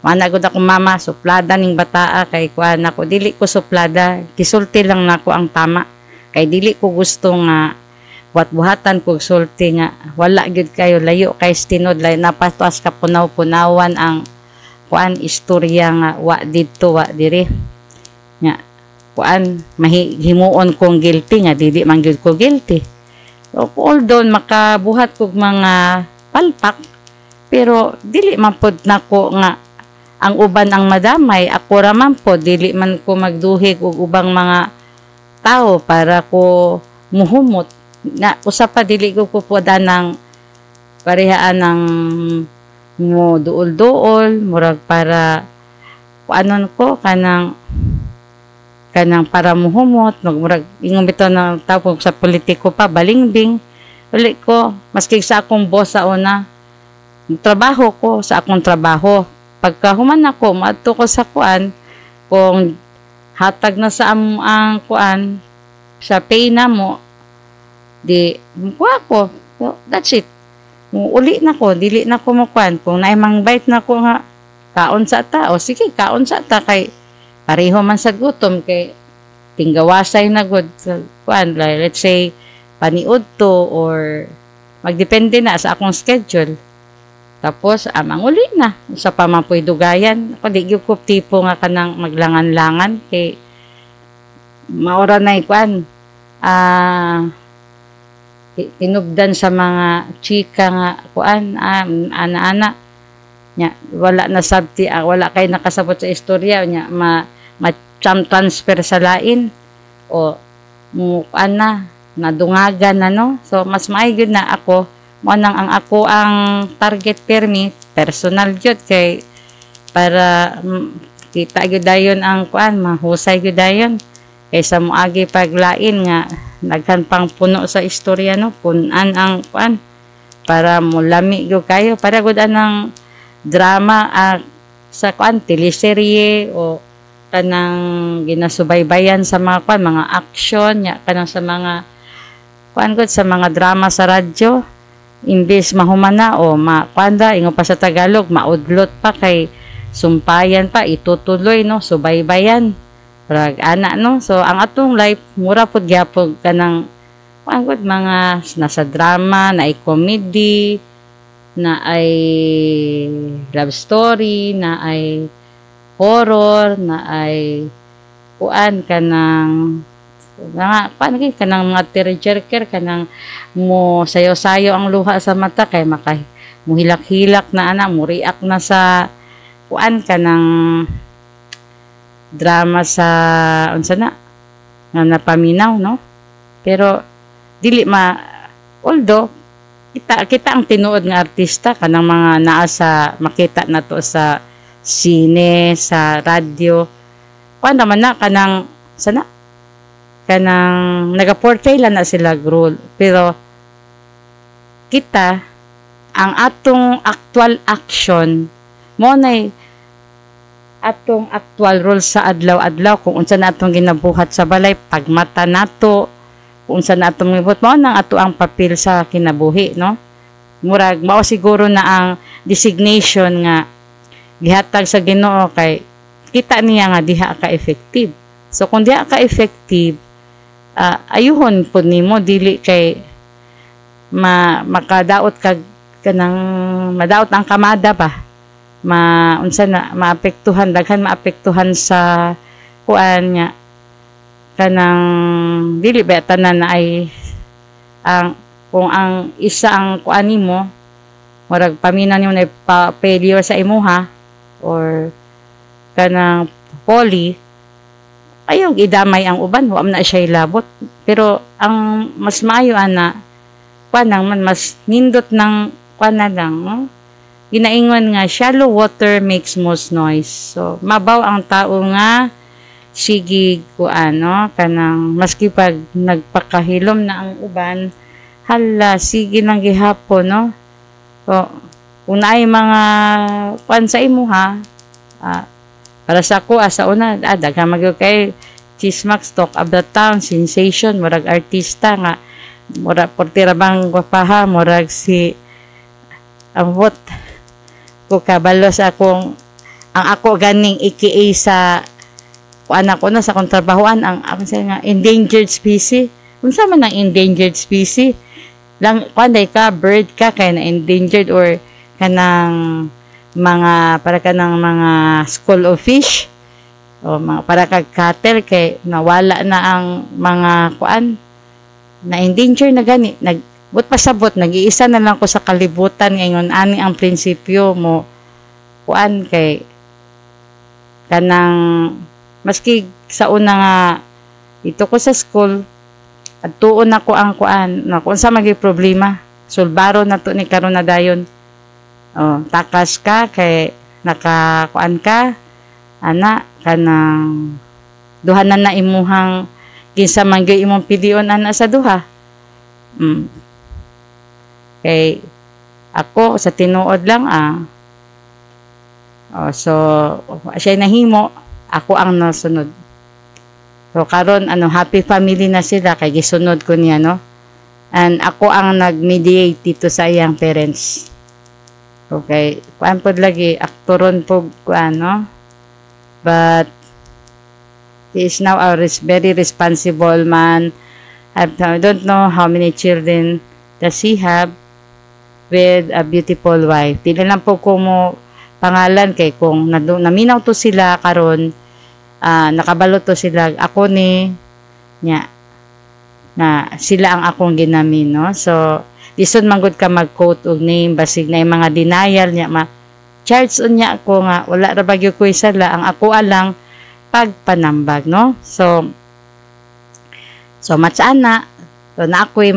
mana gyud ako mama suplada ning bataa kay kuan ako dili ko suplada gisulti lang nako ang tama kay dili ko gusto nga buhat-buhatan kog sulti nga wala gyud kayo layo kay tinod lay napatuas ka punaw-punawan ang kuan istorya nga wa didto wa diri nga kuan mahimuon kong guilty nga dili man gyud ko guilty so although makabuhat kog mga palpak pero dili man pod nako nga ang uban ang madamay ako ra man po dili man ko magduhig og ubang mga tao para ko muhumot na usa pa dili ko pupuda ng parehaan ng mo duol-duol murag para kuanon ko kanang para muhumot murag ingon bitaw ng tao sa politiko pa balingbing uli ko maski sa akong boss sa una trabaho ko sa akong trabaho pagka human ako maadto ko sa kuan kung hatag na sa ang kuan sa pay na mo di kuha ko so, that's it uli na ko dili na ko mo kuan kung naimang bite na ko nga kaon sa ta o sige kaon sa ta kay pareho man sa gutom kay tinggawasay na gud sa kuan like, let's say paniud to or magdepende na sa akong schedule tapos amang uli na sa pamapoy dugayan ako di gyud ko tipo nga kanang maglangan-langan kay maora na kuan tinubdan sa mga chika nga kuan ana-ana nya wala na sabti wala kay nakasabot sa istorya nya transfer sa lain o mo kuan na nadungagan na no so mas maayod na ako mo nang ang ako ang target permit personal jud kay para kita gyud dayon ang kuan mahusay gyud dayon kaysa moagi paglain nga nagkan pang puno sa istorya no punan ang kuan para mulami gyud kayo para gud anang drama sa kuan teleserye o kanang ginasubaybayan sa mga kuan mga action nya kanang sa mga kuan gud sa mga drama sa radyo imbes mahumana o makuanda ingo pa sa Tagalog maudlot pa kay sumpayan pa itutuloy no subaybayan rag ana no so ang atong life mura pud gyapon kanang kuan mga nasa drama na ay comedy na ay love story na ay horror na ay kuan kanang nga paano kay kanang mga tearjerker kanang mo sayo-sayo ang luha sa mata kay makay muhilak-hilak na ana mo react na sa kuan kanang drama sa unsa na nga napaminaw no pero dili Although kita ang tinuod nga artista kanang mga naa sa makita na to sa sine, sa radyo. Kuan naman na kanang sana kanang nagaportray lang na sila role. Pero kita ang atong actual action mo na atong actual role sa adlaw-adlaw kung unsa na atong ginabuhat sa balay, pagmata nato, kung unsa na atong gibot mao nang ato ang papel sa kinabuhi, no? Murag mao siguro na ang designation nga gihatag sa Ginoo kay kita niya nga diha ka effective. So kung diha ka effective, ayuhon pud nimo dili kay makadaot kag kanang madaot ang kamada ba, unsa na maapektuhan, daghan maapektuhan sa kuan nya kanang dili ba tanan na ay ang kung ang isa ang kuan nimo murag paminaw nimo na failure sa imuha or kanang poly, ayog idamay ang uban, wa man na siya ilabot. Pero ang mas maayo ana kuan man mas nindot ng kuan na lang, no? Ginaingon nga shallow water makes most noise. So mabaw ang tao nga sige kuan, no, kanang maski pag nagpakahilom na ang uban, hala sige nang gihapon, no. So kung naay mga kuan sa imuha, para sa ako sa una daghang magyud kay Chismax talk of the town sensation, murag artista nga murag portirabang gwapaha, murag si ambot ko kabalo sa akong ang ako ganing AKA sa anak ko na sa kontrabahoan ang ako sa nga endangered species. Unsa man ang endangered species? Lang kanday ka bird ka kay na endangered or kanang mga para kanang mga school of fish o mga para kag cattle kay nawala na ang mga kuan na endangered na gani but pasabot nag-iisa na lang ko sa kalibutan ngayon ani ang prinsipyo mo kuan kay kanang maski sa una nga ito ko sa school at tuon ako ang kuan na kung sa magi problema sulbaro na to ni karon na dayon, takas ka kay nakakuan ka ana kanang duhanan na imuhang kinsa man gyud imong pilion ana sa duha. Kay ako sa tinuod lang so siya nahimo, ako ang nasunod. So karon happy family na sila kay gisunod ko niya, no, and ako ang nag-mediate dito sa iyang parents. Okay, kuan pod lagi aktoron po kuan, no, but he is now a very responsible man. I don't know how many children does he have with a beautiful wife. Dili lang po ko mo pangalan kay kung naminaw to sila karon, nakabalo to sila ako ni nya na sila ang akong ginamin, no. So lisod man gud ka mag-quote og name basig na mga denial nya charge unya ko nga wala ra bagyo ko sala, ang ako alang pagpanambag, no. So matsana so na ako'y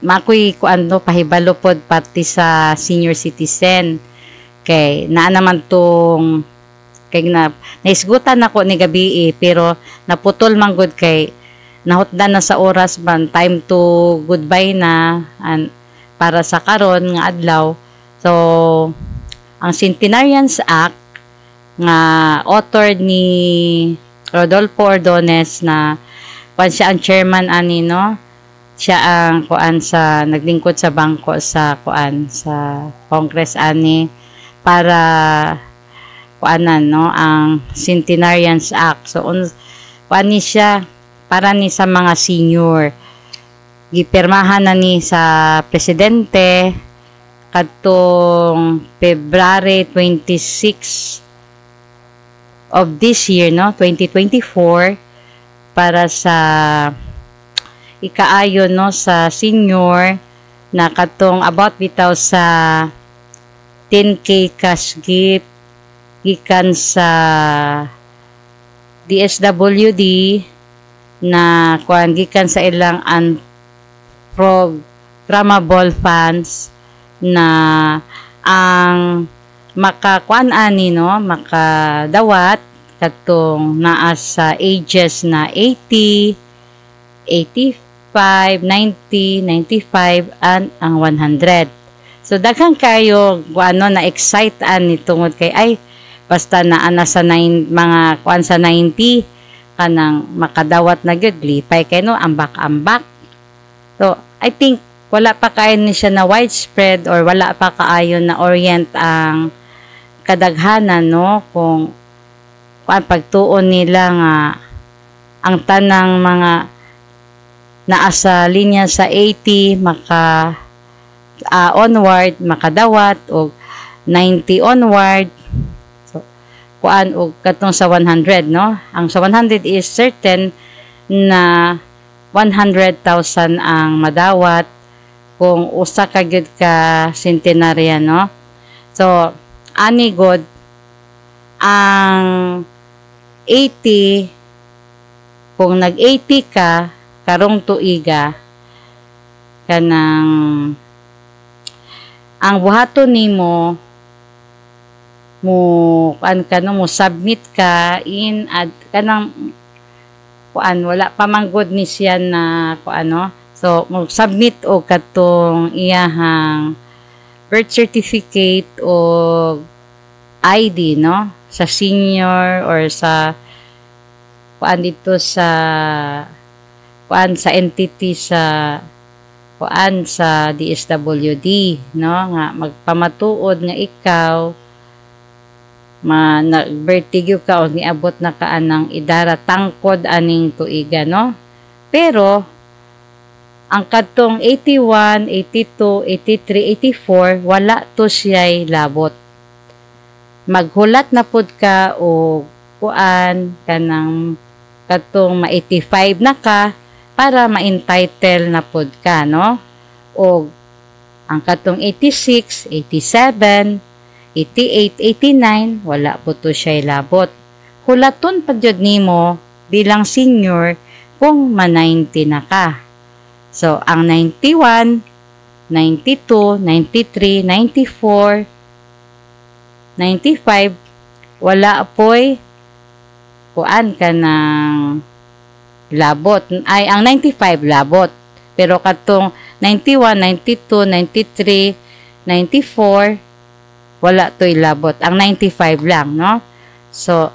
makoy kuando pahibalo pod pati sa senior citizen kay naa naman tong kay naisgutan ako ni gabi pero naputol man gud kay nahutdan na sa oras ban time to goodbye na and para sa karon nga adlaw. So ang Centenarians Act nga author ni Rodolfo Ordonez na kuan siya ang chairman ani, no, siya ang kuan sa naglingkod sa bangko sa kuan sa Congress ani para kuanan, no, ang Centenarians Act. So kuan ni siya para ni sa mga senior, gipirmahan na ni sa presidente kadtong February 26 of this year, no, 2024, para sa ikaayon, no, sa senior na katong about bitaw sa 10K cash gift gikan sa DSWD na kuan gikan sa ilang programmable funds na ang makakuan ani no, makadawat katong naa sa ages na 80, 85, 90, 95 and ang 100. So daghang kayo ano na excite ani tungod kay ay basta naa na sa mga kuan sa 90 kanang makadawat na gyud lipay kay no ambak-ambak. So I think wala pa kaayo ni siya na widespread or wala pa kaayo na orient ang kadaghanan no kung pagtuon nila nga ang tanang mga naa sa linya sa 80 maka onward makadawat o 90 onward so kuan og katong sa 100 no ang sa 100 is certain na 100,000 ang madawat kung usa ka gyud ka centenarya no so ani god ang 80 kung nag-80 ka karong tuiga kanang ang buhaton nimo mo kuan kano mo submit ka in at kanang kuan wala pa manggod ni siya na kuano so mo submit og katong iyahang birth certificate o ID no sa senior or sa kuan dito sa kuan sa entity sa kuan sa DSWD no nga magpamatuod nga ikaw nag-birthday ka o niabot na ka anang idara tangkod aning tuiga no pero ang kadtong 81, 82, 83, 84 wala to siya'y labot maghulat na pud ka o kuan kanang katong ma-85 na ka para ma-entitle na pud ka no o ang katong 86, 87, 88, 89 wala po to siya'y labot hulaton pa jud nimo bilang senior kung ma-90 na ka so ang 91, 92, 93, 94 95 wala po'y kuan ka ng labot ay ang 95 labot pero katong 91, 92, 93, 94 wala to'y labot ang 95 lang no so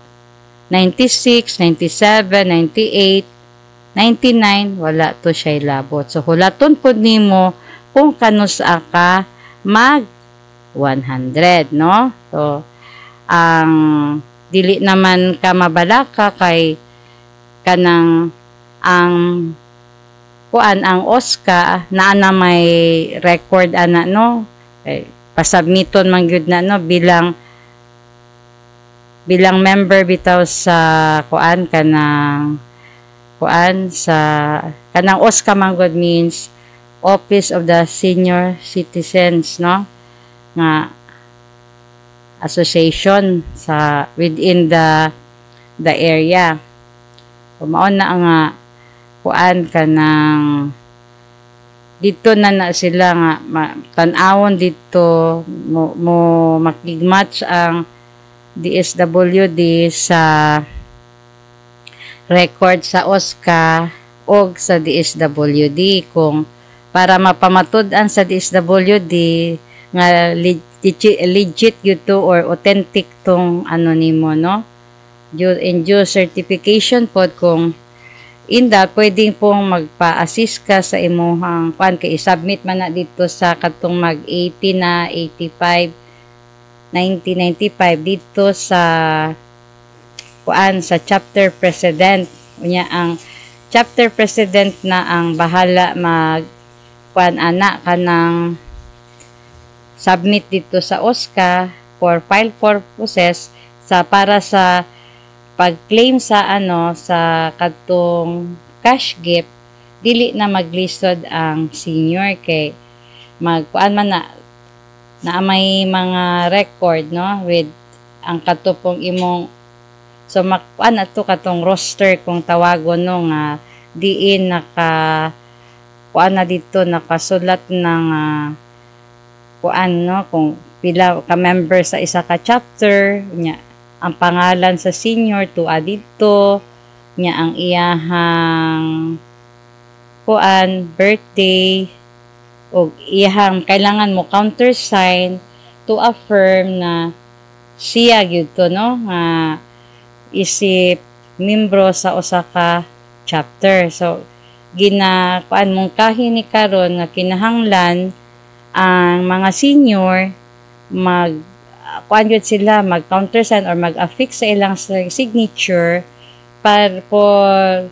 96, 97, 98 99 wala to siya'y labot so hulaton pud nimo kung kanus ka mag 100 no so ang dili naman ka mabalaka kay kanang ang kuan ang OSCA na may record ana no pasubmiton man gyud na no bilang member bitaw sa kuan kanang sa kanang OSCA man gyud means Office of the Senior Citizens no nga association sa within the area. Kumaon na nga kuan kanang dito na sila nga tan-awon dito mo makigmatch ang DSWD sa record sa OSCA o sa DSWD kung para mapamatud-an sa DSWD nga legit to or authentic tong ano nimo no due certification pod kung inda pwedeng pong magpa-assist ka sa imuhang kuan kay i-submit man na dito sa katong mag 80 na 85 90 95 dito sa kuan sa chapter president unya ang chapter president na ang bahala mag kuan ana kanang submit dito sa OSCA for file purposes sa para sa pag-claim sa ano sa katong cash gift dili na maglisod ang senior kay magkuan man na may mga record no with ang katupong imong so makuan ato katong roster kung tawagon no nga diin naka kuan na dito nakasulat ng kuan no kung pila ka member sa isa ka chapter nya ang pangalan sa senior tuwa dito nya ang iyahang kuan birthday o iyahang kailangan mo countersign to affirm na siya gyud to no nga isip membro sa usa ka chapter. So kuan mong kahi ni karon nga kinahanglan ang mga senior kuan gyud sila mag countersign or mag-affix sa ilang signature para for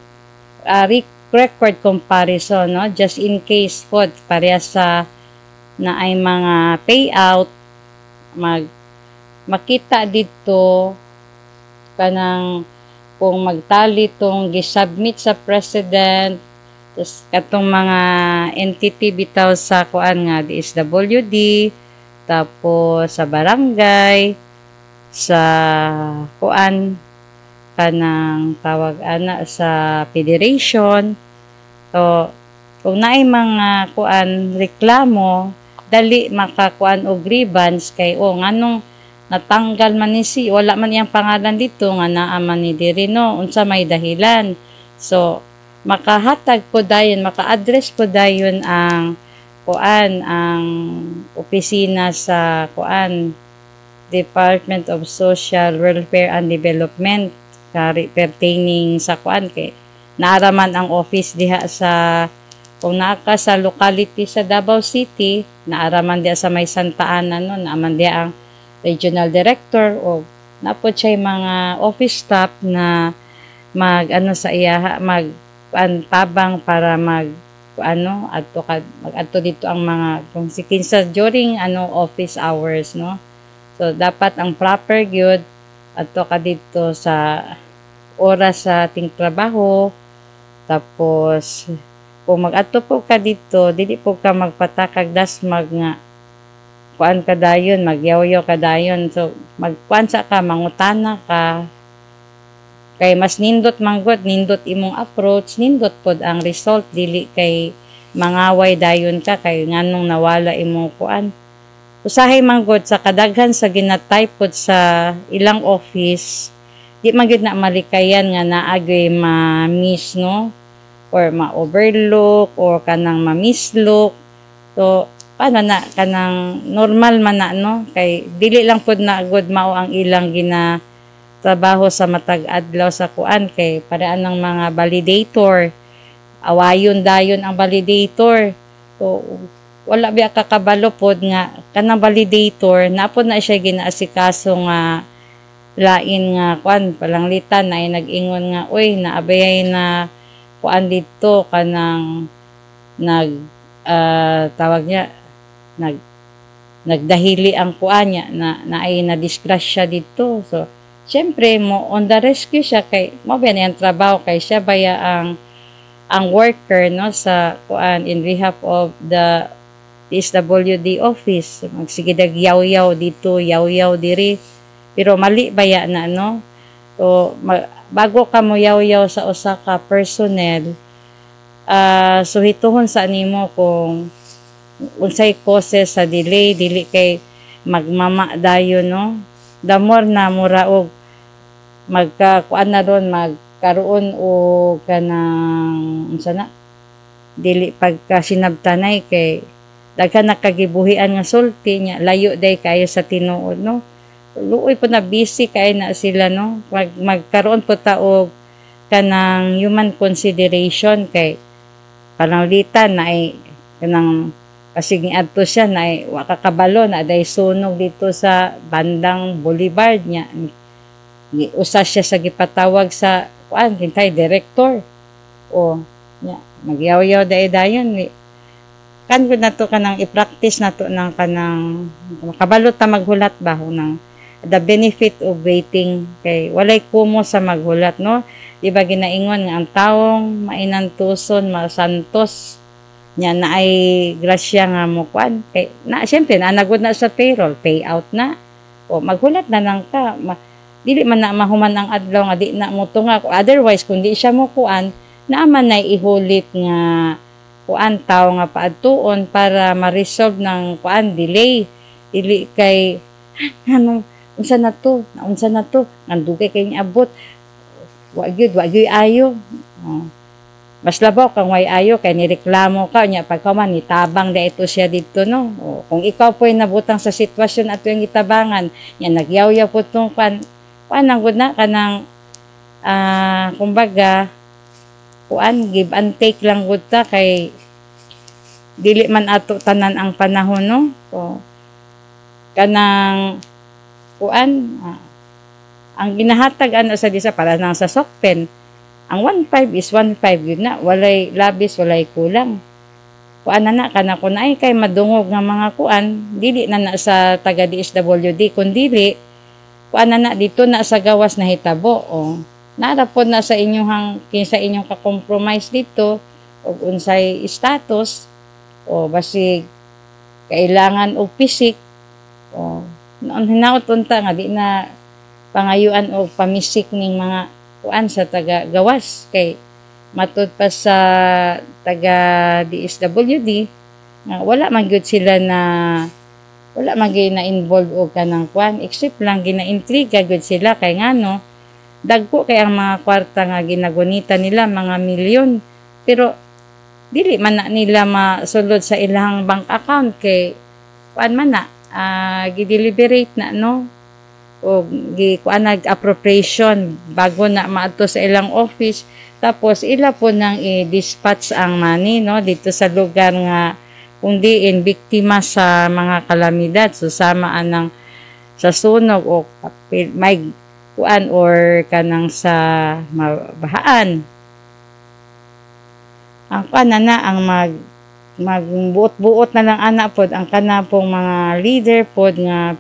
record comparison no just in case pod pareha sa na ay mga payout makita dito kanang kung magtali tong gi-submit sa president katong mga entity bitaw sa kuan nga DSWD tapos sa barangay sa kuan kanang tawag ana sa federation. So kung naay mga kuan reklamo dali makakuan og grievance kay nganong natanggal man ni wala man iyang pangalan dito nga naa man ni diri no unsa may dahilan. So makahatag po dayon maka-address po dayon ang kuan ang opisina sa kuan Department of Social Welfare and Development pertaining sa kuan kay naaraman ang office diha sa kung naka sa locality sa Davao City naaraman diha sa may Santa Ana no naaman diha ang regional director o napod siya mga office staff na mag sa iya tabang para adto dito ang mga kung kinsa during office hours no. So dapat ang proper gyud adto ka dito sa oras sa ating trabaho tapos kung mag-adto po ka dito dili po ka magpatakag dasmag nga kuan ka dayon magyaw-yaw ka dayon so magkuan sa ka mangutana ka kay mas nindot manggod nindot imong approach nindot pod ang result dili kay mangaway dayon ka kay nganong nawala imong kuan usahay manggod sa kadaghan sa ginatay pod sa ilang office di man gyud na malikayan nga naagay ma-miss no or ma-overlook or kanang ma-mislook so paano na kanang normal man na no kay dili lang pod na good mao ang ilang trabaho sa matag adlaw sa kuan kay paraan ng mga validator awayon dayon ang validator so wala biya kakabalo pod nga kanang validator napod na siya ginaasikaso nga lain nga kuan palanglitan na ay nag-ingon nga uy naabayay na kuan dito kanang tawag niya nagdahili ang kuan niya na ay na-disgrasya dito so syempre mo on the rescue siya kay mo ba yung trabaho kay siya baya ang worker no sa kuan in behalf of the DSWD office magsige dag yaw-yaw dito yaw-yaw diri pero mali baya na no so bago ka mo yaw-yaw sa usa ka personnel suhituhon sa nimo kung unsay causes sa delay dili kay magmama dayon no the more na mura og magkakuan na ron magkaroon og kanang unsa na dili pagkasinabtanay kay daghan nakagibuhian nga sulti nya layo day kayo sa tinuod no luoy po na busy kay na sila no magkaroon po ta og kanang human consideration kay pananglitan na ay kanang kasi adto siya na ay wa kakabalo na day sunog dito sa bandang Boulevard nya usa siya sa gipatawag sa kuan hintay director o nya magyaw-yaw dayon kan gud nato kanang i-practice nato nang kanang makabalo ta maghulat ba nang the benefit of waiting kay walay kumo sa maghulat no di ba ginaingon nga ang taong mainantuson masantos nya na ay grasya nga mo kwan kay na syempre na nagud na sa payroll payout na o maghulat na lang ka dili man na mahuman ang adlaw nga di na mo tunga otherwise kung di siya mo kuan naaman na ihulit nga kuan tao nga paadtuon para ma-resolve ng kuan delay. Dili kay ano unsa na to nandugay kay niabot wa gyud ayo. Mas labaw kang way ayo kay nireklamo ka nya pagkaman nitabang da ito siya dito no. Kung ikaw po'y nabutang sa sitwasyon ato yung itabangan nya nagyaw-yaw po tong kuan ang gud na kanang kumbaga kuan give and take lang gud ta kay dili man ato tanan ang panahon no. So kanang kuan ang ginahatag ano sa disa para nang sa sokpen ang 1.5 is 1.5 yun na walay labis walay kulang kuan na kana kun ay kay madungog nga mga kuan dili na sa taga DSWD kun dili kuan na dito na sa gawas na hitabo nara pod na sa inyong kinsa inyong ka-compromise dito og unsay status basig kailangan og pisik noon hinaot unta nga di na pangayuan og pamisik ning mga kuan sa taga gawas kay matud pa sa taga DSWD nga wala man gyud sila na wala man gyud na involved og kanang kuan except lang ginaintriga gyud sila kay ngano dagko kay ang mga kwarta nga ginagunita nila mga milyon pero dili man na nila masulod sa ilang bank account kay kuan man na gideliberate na no o kuan nag-appropriation bago na maadto sa ilang office tapos ila po nang i-dispatch ang money no dito sa lugar nga kung diin biktima sa mga kalamidad susama ng sa sunog o may kuan or kanang sa mabahaan ang kuan na ang magbuot-buot na lang ana pod ang kana pong mga leader pod nga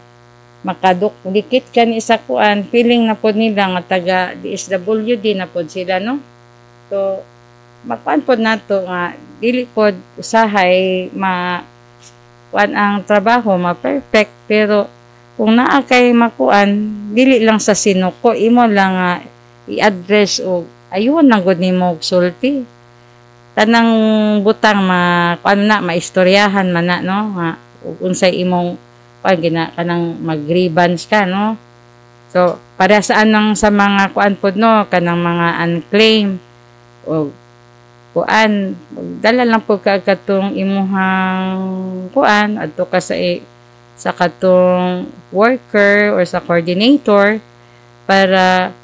makadikit kani sa kuan feeling na pod nila nga taga DSWD na pod sila no so magkuan pod nato nga dili pod usahay kuan ang trabaho ma-perfect pero kung naa kay makuan dili lang sa sinuko imo lang nga i-address og ayun lang gud nimo og sulti tanang butang kuan na maistoryahan man na no nga ug unsay imong kanang mag-grievance ka no so para saan nang sa mga kuan pod no kanang mga unclaim o kuan dala lang po ka katong imuhang kuan adto ka sa katong worker or sa coordinator para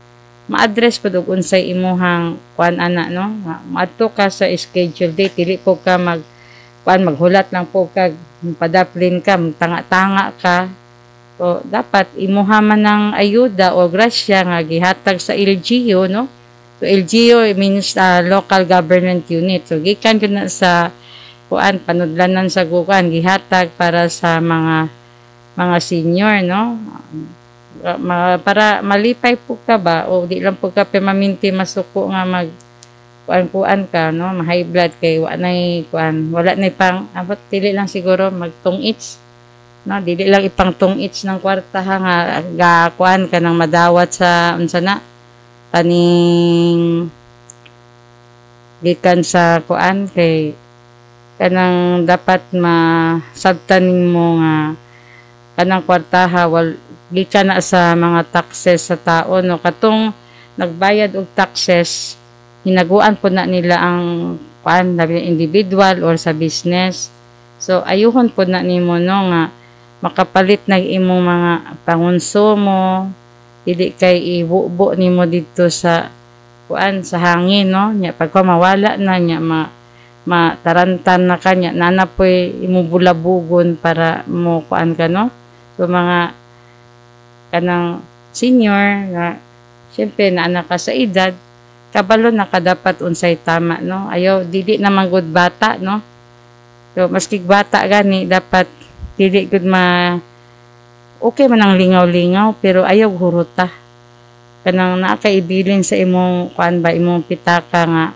ma-address pod og unsay imuhang kuan ana no maadto ka sa schedule date dili po ka maghulat lang po ka padaplin ka tanga-tanga ka so dapat imuha man ng ayuda o grasya nga gihatag sa LGU no so LGU means local government unit so gikan na sa kuan panudlanan sa gukan gihatag para sa mga senior no para malipay po ka ba o di lang po ka pemaminti masuko nga mag kuan ka no high blood kay wala nay pang abot dili lang siguro magtung each no dili lang ipang tung each ng kwarta nga kuan ka nang madawat sa unsa na taning gikan sa kuan kay kanang dapat masabtan mo nga kanang kwartaha gikan na sa mga taxes sa tao no katong nagbayad og taxes hinaguan po na nila ang individual or sa business so ayuhon po na nimo no nga makapalit na imong mga pangonsumo dili kay ibubo nimo dito sa sa hangin no nya pagka mawala na nya matarantan na kanya nanapoy imubulabugon para mo ka no so mga kanang senior nga syempre na ka sa edad kabalo na kadapat unsay tama no ayaw dili naman gud bata no so maski bata gani dapat dili gud okay man ang lingaw-lingaw pero ayaw huruta kanang nakaibilin sa imong imong pitaka nga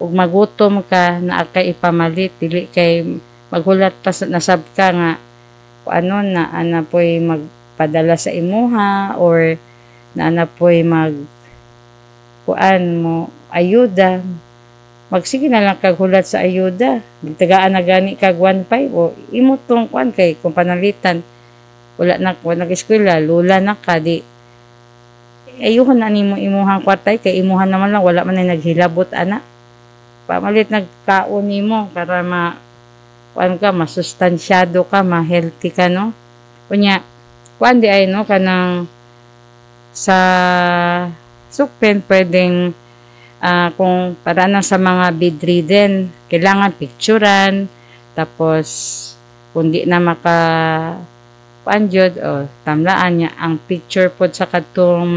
ug magutom ka naa kay ipamalit dili kay maghulat pa nasab ka nga na ana poy magpadala sa imuha or na ana poy mo ayuda magsige na lang kag hulat sa ayuda. Tagaan na gani kag 1.5 o imo tong kuan kay kung panalitan wala nag-eskwela, lula na ka di ayuhon na nimo imuhang kwartay kay imuhan naman lang wala man na naghilabot ana. Pamalit nagkaon nimo para kuan ka masustansyado ka, ma-healthy ka no. Kunya kuan di ay no kanang sa sukpen pwedeng kung para na sa mga bedridden kailangan picturean tapos kung di na maka kuanjod o tamlaan niya ang picture pod sa katong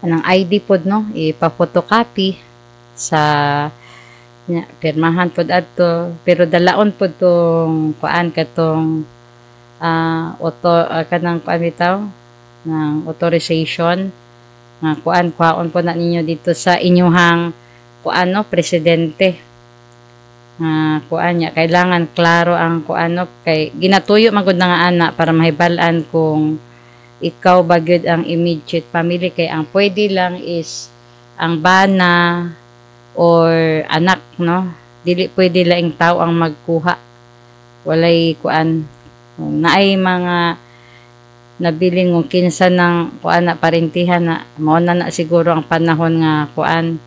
anang ID pod no ipa-photocopy sa nya pirmahan pod adto pero dalaon pod tong kuan katong kanang kuan bitaw ng authorization nga kuan po na ninyo dito sa inyuhang kuan no presidente kuan nya kailangan klaro ang kuan no kay ginatuyo magud na nga ana para mahibal-an kung ikaw ba gyud ang immediate family kay ang pwede lang is ang bana or anak no dili pwede laing tao ang magkuha walay kuan naay mga nabiling kung kinsa ng kuan na parentihan na mao na siguro ang panahon nga kuan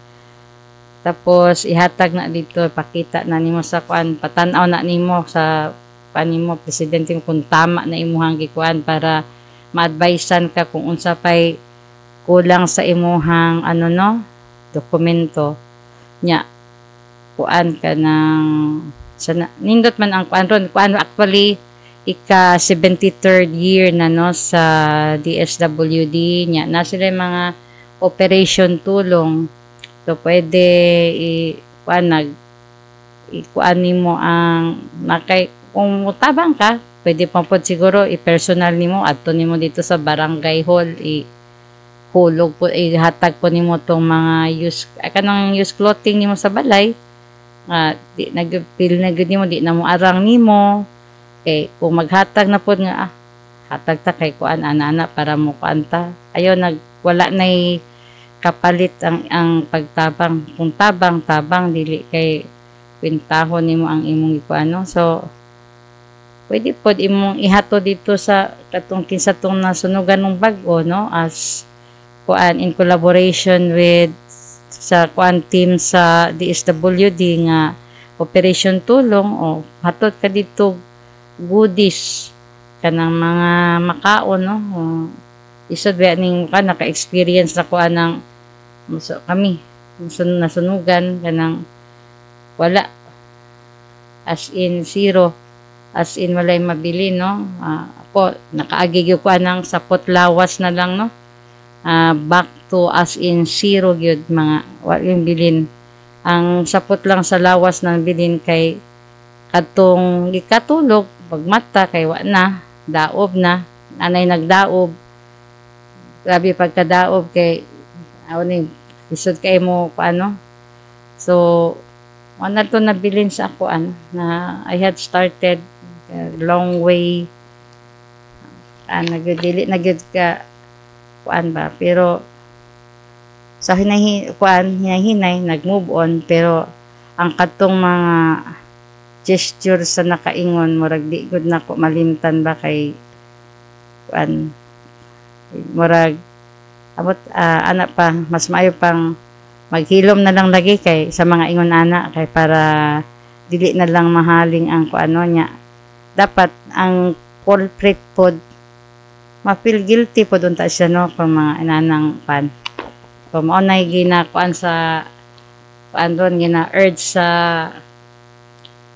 tapos ihatag na dito pakita na nimo sa kuan patan-aw na nimo sa panimo presidente kung tama na imuhang gikuan para ma-advisean ka kung unsa pay kulang sa imuhang ano no dokumento nya kuan ka ng sana nindot man ang kuan ron kuan actually ika 73rd year na no sa DSWD nya na sila mga operation tulong so pwede kuan ikuan nimo ang nakay kung mutabang ka pwede pa pod siguro i-personal nimo adto nimo dito sa barangay hall hulog po ihatag po nimo tong mga kanang use clothing nimo sa balay di nagpil na gud nimo di na mo arang nimo kay kung maghatag na pod nga hatag ta kay kuan ana para mo kuanta ayo wala nay kapalit ang pagtabang kung tabang dili kay kwintahon nimo ang imong ikuano so pwede pod imong ihato dito sa katong kinsa tong nasunugan ng bag-o no as kuan in collaboration with sa kuan team sa DSWD nga operation tulong o hatot ka dito goodies kanang mga makaon no isod ba ning ka naka-experience na kuan ng kami nasunugan kanang wala as in zero as in walay mabili no ako nakaagi gyud kuan ng sapot lawas na lang no back to as in zero gyud mga yung bilin ang sapot lang sa lawas ng bilin kay katong gikatulog pagmata kay wa na daob na anay nagdaob grabe pagkadaob kay ni isod kay mo paano so ano to nabilin sa ako na I had started long way nagdili nagyud ka kuan ba pero sa hinahinay nag-move on pero ang katong mga gesture sa nakaingon murag di gud nako malimtan ba kay kuan murag abot ana pa mas maayo pang maghilom na lang lagi kay sa mga ingon ana kay para dili na lang mahaling ang kuano nya dapat ang culprit pod ma-feel guilty pod unta siya no kung mga inanang pan kung mao nay ginakuan sa kuan ron gina-urge sa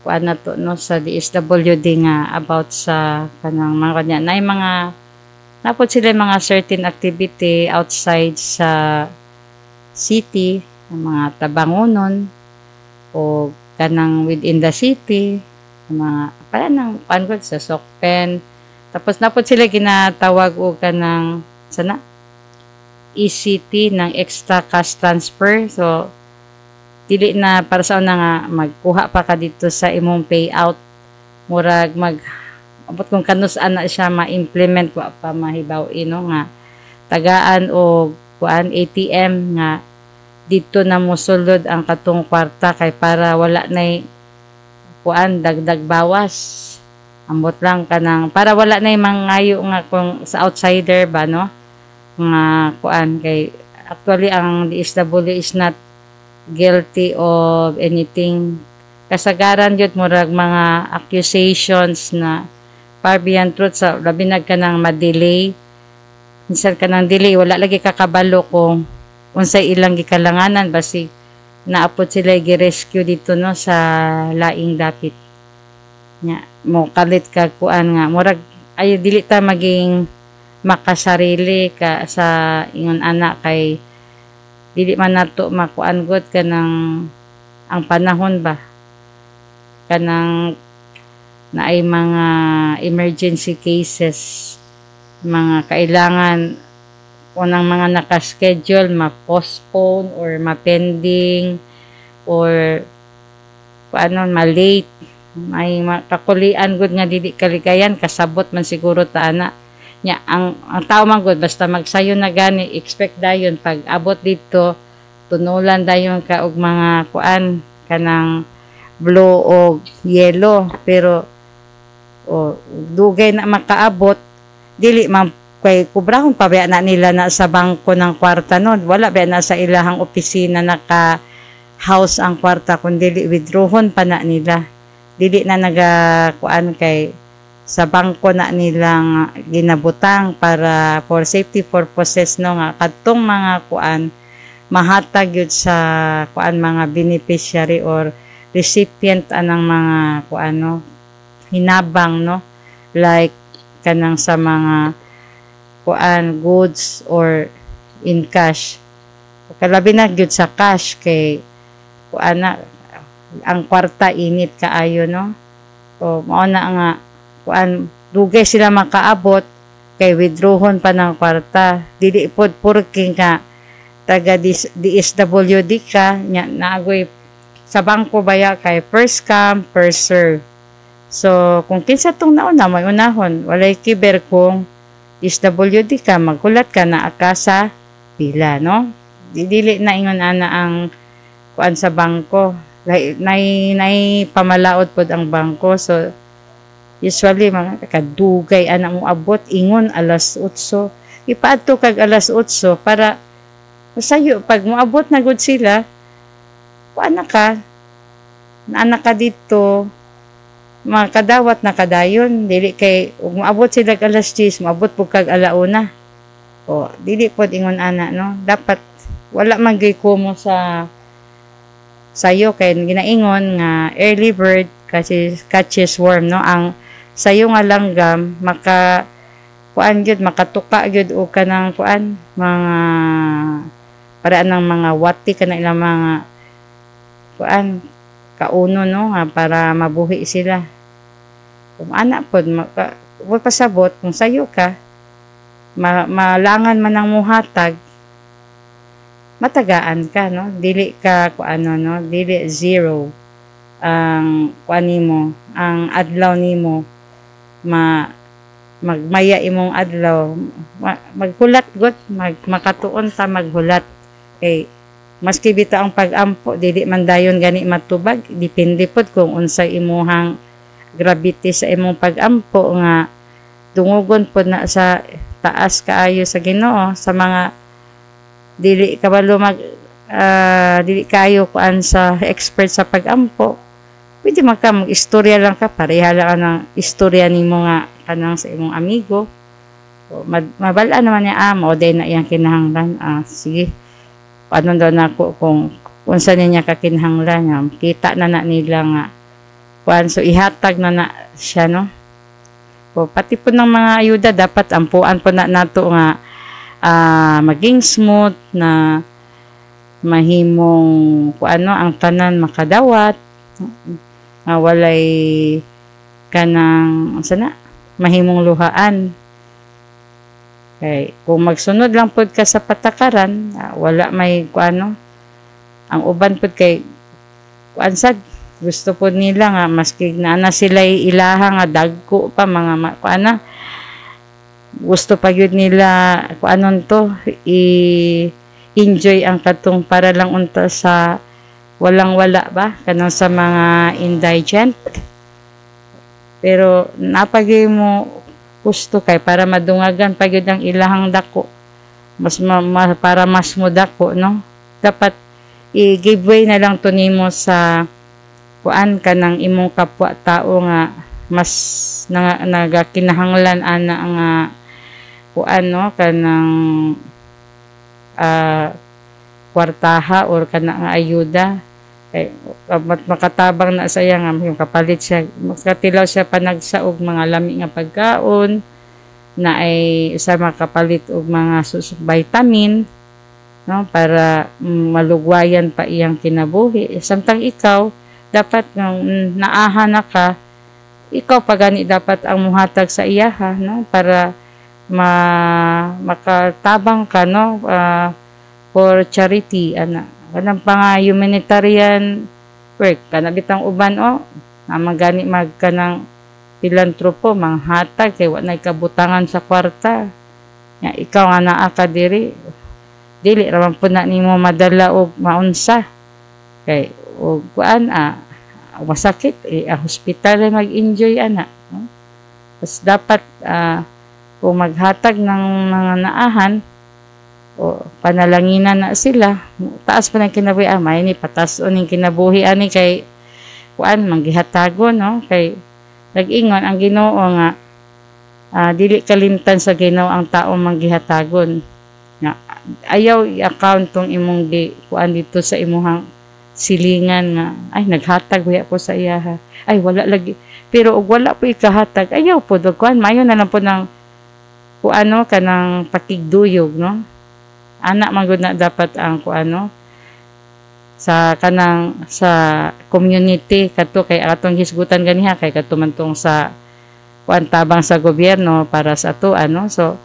kuan na to no sa DSWD nga about sa kanang mga kanya nay mga napod sila mga certain activity outside sa city mga tabangonon o kanang within the city mga parang kuan gud sa sokpen tapos napod sila ginatawag og kanang sana ECT ng extra cash transfer so dili na para sa una nga magkuha pa ka dito sa imong payout murag abot kung kanus-an na siya ma-implement wa pa mahibaw no nga tagaan o kuan ATM nga dito na mosulod ang katong kwarta kay para wala na kuan dagdag bawas. Ambot lang kanang para wala na mangayo nga kung sa outsider ba no nga kuan kay actually ang DSW is not guilty of anything. Kasagaran yun murag mga accusations na far beyond truth sa labi na ka ng ma-delay. Minsan ka ng delay, wala lagi kakabalo kung unsay ilang gikalanganan basi naapot sila gi-rescue dito no sa laing dapit. Nya mo kalit ka kuan nga murag ay dili ta maging makasarili ka sa ingon anak kay dili man nato makuan gud kanang ang panahon ba kanang naay mga emergency cases mga kailangan unang mga naka-schedule ma-postpone or ma-pending or paano ma-late may kakulian gud nga dili kaligayan kasabot man siguro ta ana nya ang tao man gud basta magsayo na gani expect dayon pag abot dito tunulan dayon ka og mga kuan kanang blue o yellow pero dugay na makaabot dili man kay kubrahon pa ba na nila na sa bangko ng kwarta nun wala ba na sa ilahang opisina naka house ang kwarta kundi withdrawon pa na nila dili na nagakuan kay sa bangko na nilang ginabutang para for safety purposes no nga kadtong mga kuan mahatag yun sa kuan mga beneficiary or recipient anang mga kuan no hinabang no like kanang sa mga kuan goods or in cash kalabi na gyud sa cash kay kuan na ang kwarta init kaayo no o mao na nga kuan dugay sila makaabot kay withdrawon pa ng kwarta dili pod porking ka taga DSWD ka nya naagoy sa bangko baya kay first come first serve so kung kinsa tong nauna may unahon walay kiber kung DSWD ka magkulat ka na akasa pila no dili na ingon ana ang kuan sa bangko nay pamalaod pod ang bangko so usually mga kadugay ana mo abot ingon alas 8 ipaadto kag alas 8 para masayo pag moabot na gud sila kuan ka naanak ka dito makadawat na kadayon dili kay ug moabot sila kag alas 10 moabot pud kag alauna o dili pod ingon ana no dapat wala man gyud kumo sa sayo kay ginaingon nga early bird kasi catches worm no ang sayo nga langgam maka kuan gyud makatuka gyud og kanang kuan mga para ng mga wati kana ilang mga kuan kauno no nga para mabuhi sila kung ana pod pasabot kung sayo ka malangan man ang muhatag matagaan ka no dili ka kuano no dili zero ang kuan nimo ang adlaw nimo magmaya imong adlaw maghulat gud makatuon ta maghulat kay maski bitaw ang pag-ampo dili man dayon gani matubag depende pod kung unsay imuhang gravity sa imong pag-ampo nga dungugon pod na sa taas kaayo sa Ginoo sa mga dili kabalo dili kayo kuan sa expert sa pag-ampo pwede mag-istorya lang ka pareha lang ng istorya nimo nga kanang sa imong amigo so, mabala naman niya mao day na iyang kinahanglan sige paano daw nako kung unsa niya kakinahanglan kita na nila nga kuan so ihatag na siya no so, pati po ng mga ayuda dapat ampuan po na nato nga maging smooth na mahimong kuano ang tanan makadawat walay kanang sana mahimong luhaan kay kung magsunod lang pod ka sa patakaran wala may kuano ang uban pod kay kuan sad gusto pod nila nga maski na sila ilaha nga dagko pa mga kuana gusto pa gyud nila kuanon to enjoy ang katong para lang unta sa walang wala ba kanang sa mga indigent. Pero napagay mo gusto kay para madungagan pagyud ang ilahang dako, mas para mas mo dako, no, dapat i-give way na lang to nimo sa kuan ka ng imong kapwa tao nga mas nagakinahanglan ana nga kuan, no, kanang kwartaha or kana nga ayuda. Kay makatabang na saya nga yung kapalit siya, makatilaw siya panagsaog mga lami nga pagkaon na ay sa makapalit og mga vitamin, no, para malugwayan pa iyang kinabuhi. Samtang ikaw dapat naaha na ka, ikaw pa gani dapat ang muhatag sa iyaha, no, para makatabang ka, no, for charity ana. Kanang pa humanitarian work kana bitang uban magani magkanang pilantropo manghatag kay wa nay kabutangan sa kwarta nga ikaw nga naa ka dili raman pud na nimo madala og maunsa kay og kuan masakit hospital mag-enjoy ana, no? Tapos dapat kung maghatag ng mga naahan o panalanginan na sila, taas pa ng kinabuhi, may ni patas o ning kinabuhi ani kay kuan manggihatagon, no, kay nag-ingon ang Ginoo nga dili kalimtan sa Ginoo ang tao manggihatagon nga ayaw i-account tong imong kuan dito sa imuhang silingan nga ay naghatag huy ako sa iya ay wala lagi, pero og wala po ikahatag ayaw po kuan mayo na lang po ng kuano kanang pakigduyog, no, anak man gud na dapat ang kuano sa kanang sa community kadto kay atong hisgutan ganiha kay kadto man tong sa kuan tabang sa gobyerno para sa ato ano. So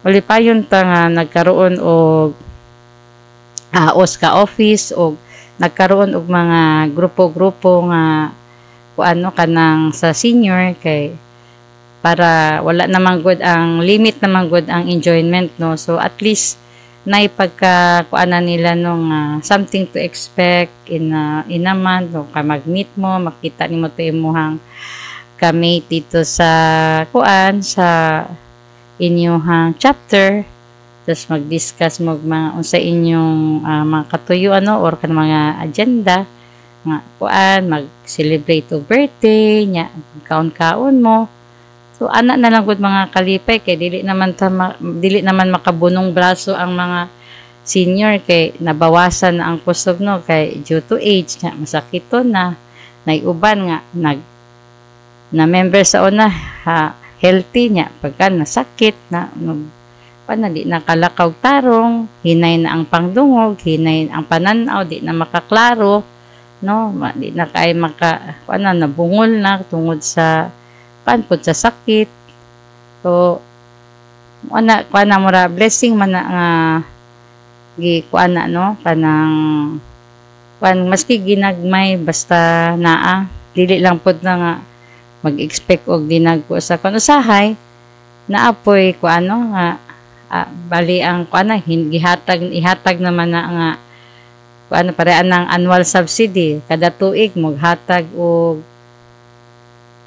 malipayon ta nga nagkaroon og OSCA office og nagkaroon og mga grupo-grupo nga kuano kanang sa senior kay para wala namang good ang limit namang good ang enjoyment, no. So at least nay pagka kuana nila nung something to expect in a month, no, ka mag-meet mo, makita nimo to imuhang kami dito sa kuan sa inyong chapter, tapos mag-discuss mo mga unsa inyong mga katuyuan, no, or kan mga agenda nga kuan mag-celebrate og birthday nya kaon-kaon mo. So ana na lang gud mga kalipay kay dili naman makabunong braso ang mga senior kay nabawasan na ang kusog, no, kay due to age nga masakito na uban nga na member sa una healthy nya pagka nasakit na di nakalakaw tarong, hinay na ang pangdungog, hinay ang pananaw, di na makaklaro, no, di na kay nabungol na tungod sa pud sa sakit. So kuana mura blessing man na nga kuana, no, kanang maski ginagmay basta naa dili lang pud na nga mag-expect og dinagko sa usahay naapoy kuano nga bali ang kuana ihatag naman na nga kuano parean ng annual subsidy kada tuig maghatag og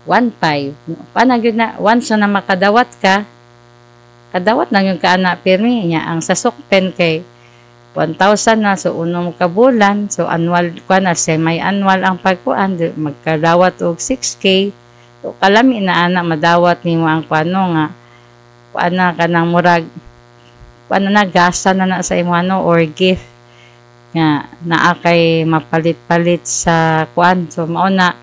1.5. Paano yun na, once na makadawat ka, kadawat na yung kaana pirmi niya. Ang sasukpen kay 1,000 na, so unong kabulan, so annual, kuana, semi-annual ang pagkuan, magkadawat og 6K, so kalami na ana, madawat ni mo ang kuano nga, kuana ka ng murag, kuana na, gasa na sa imo ano, or gift, nga, naa kay mapalit-palit sa kuan, so mauna,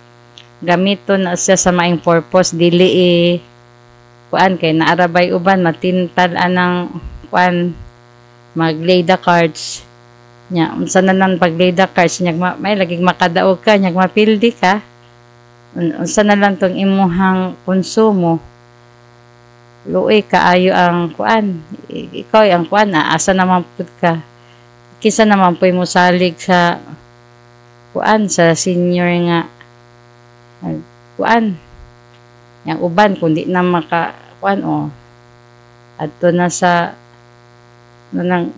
gamiton na siya sa maing purpose dili kuan kay naarabay uban matintal anang kuan mag-lay the cards nya unsa na lang pag-lay the cards nya may laging makadaog ka nya mapildi ka unsa na lang tong imuhang konsumo luoy kaayo ang kuan ikaw ang kuan asa naman pud ka kisa naman poy mo salig sa kuan sa senior nga kuan yang uban kundi na maka kuan adto na sa nang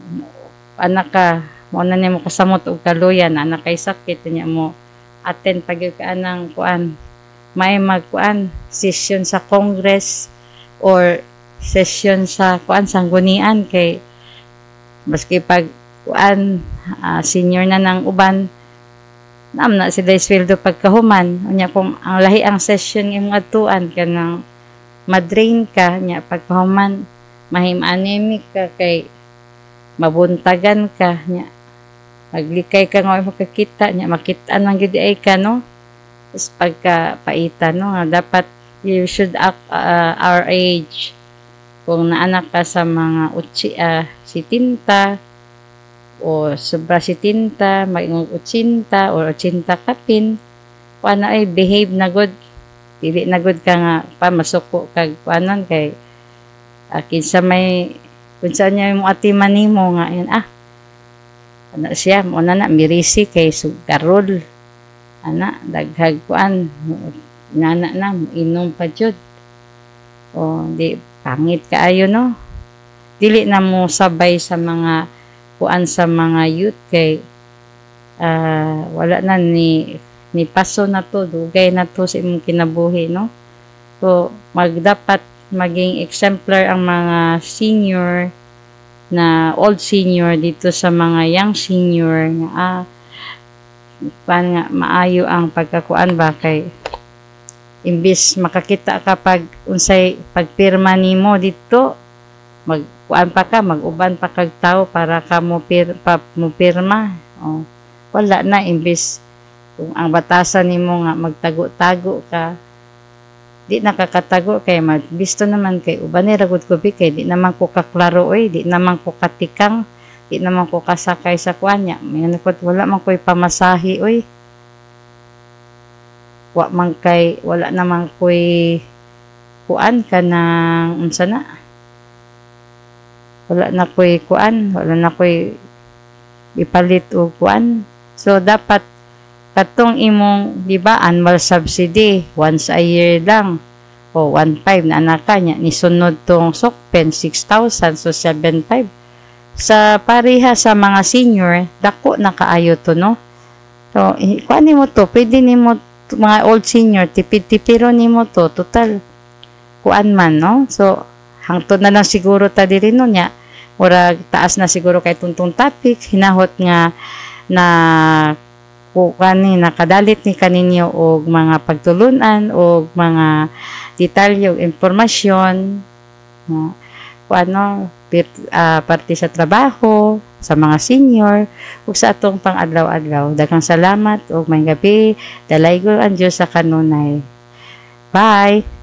anak ka mo na nimo kasamot og kaluyan anak kay sakit niya mo attend pagyud ka anang kuan may magkuan session sa Congress or session sa kuan sanggunian kay maski pag kuan senior na ng uban naam na si sweldo pagkahuman unya kung ang lahi ang session imong adtuan kanang madrain ka nya pagkahuman mahim anemic ka kay mabuntagan ka nya maglikay ka nga makakita nya makitaan man gyud ay ka no is pagka paitan no nga dapat you should act our age kung naanak ka sa mga si tinta o sobra si tinta maingong 80 or 80 kapin kuan ay behave na good dili na good ka nga pa masuko kag kuanon kay kinsa may kunsa niya mo atiman nimo nga yan ana siya mo na mirisi kay sugarol ana daghag kuan nana na inom pa jud o di pangit kaayo no dili na mo sabay sa mga kuan sa mga youth kay wala na ni paso na to dugay na to sa imong kinabuhi no so dapat maging exemplar ang mga senior na old senior dito sa mga young senior nga nga maayo ang pagkakuan ba kay imbis makakita ka pag unsay pagpirma nimo dito magkuan pa ka maguban pa kag tao para ka mo pirma wala na imbis kung ang batasan nimo nga magtago-tago ka di nakakatago kay magbisto naman kay uban ni ragud ko kay di naman ko kaklaro di naman ko katikang di naman ko kasakay sa kuan nya mayon ko wala man koy pamasahi wala naman koy kuan kanang unsa na wala na koy kuan wala na koy ipalit og kuan so dapat katong imong di ba annual subsidy once a year lang o 1.5 na anak niya ni sunod tong sokpen 6,000 so 7.5 sa pareha sa mga senior dako na kaayo to no so kuan nimo to pwede nimo mga old senior tipid-tipiro nimo to total kuan man no so hangtod na lang siguro ta diri no nya murag taas na siguro kay tuntong topic hinahot nga na kani nakadalit ni kaninyo og mga pagtulunan og mga detalyong impormasyon kuano parte sa trabaho sa mga senior ug sa atong pang-adlaw-adlaw daghang salamat ug may gabi dalaygon ang Dios sa kanunay bye.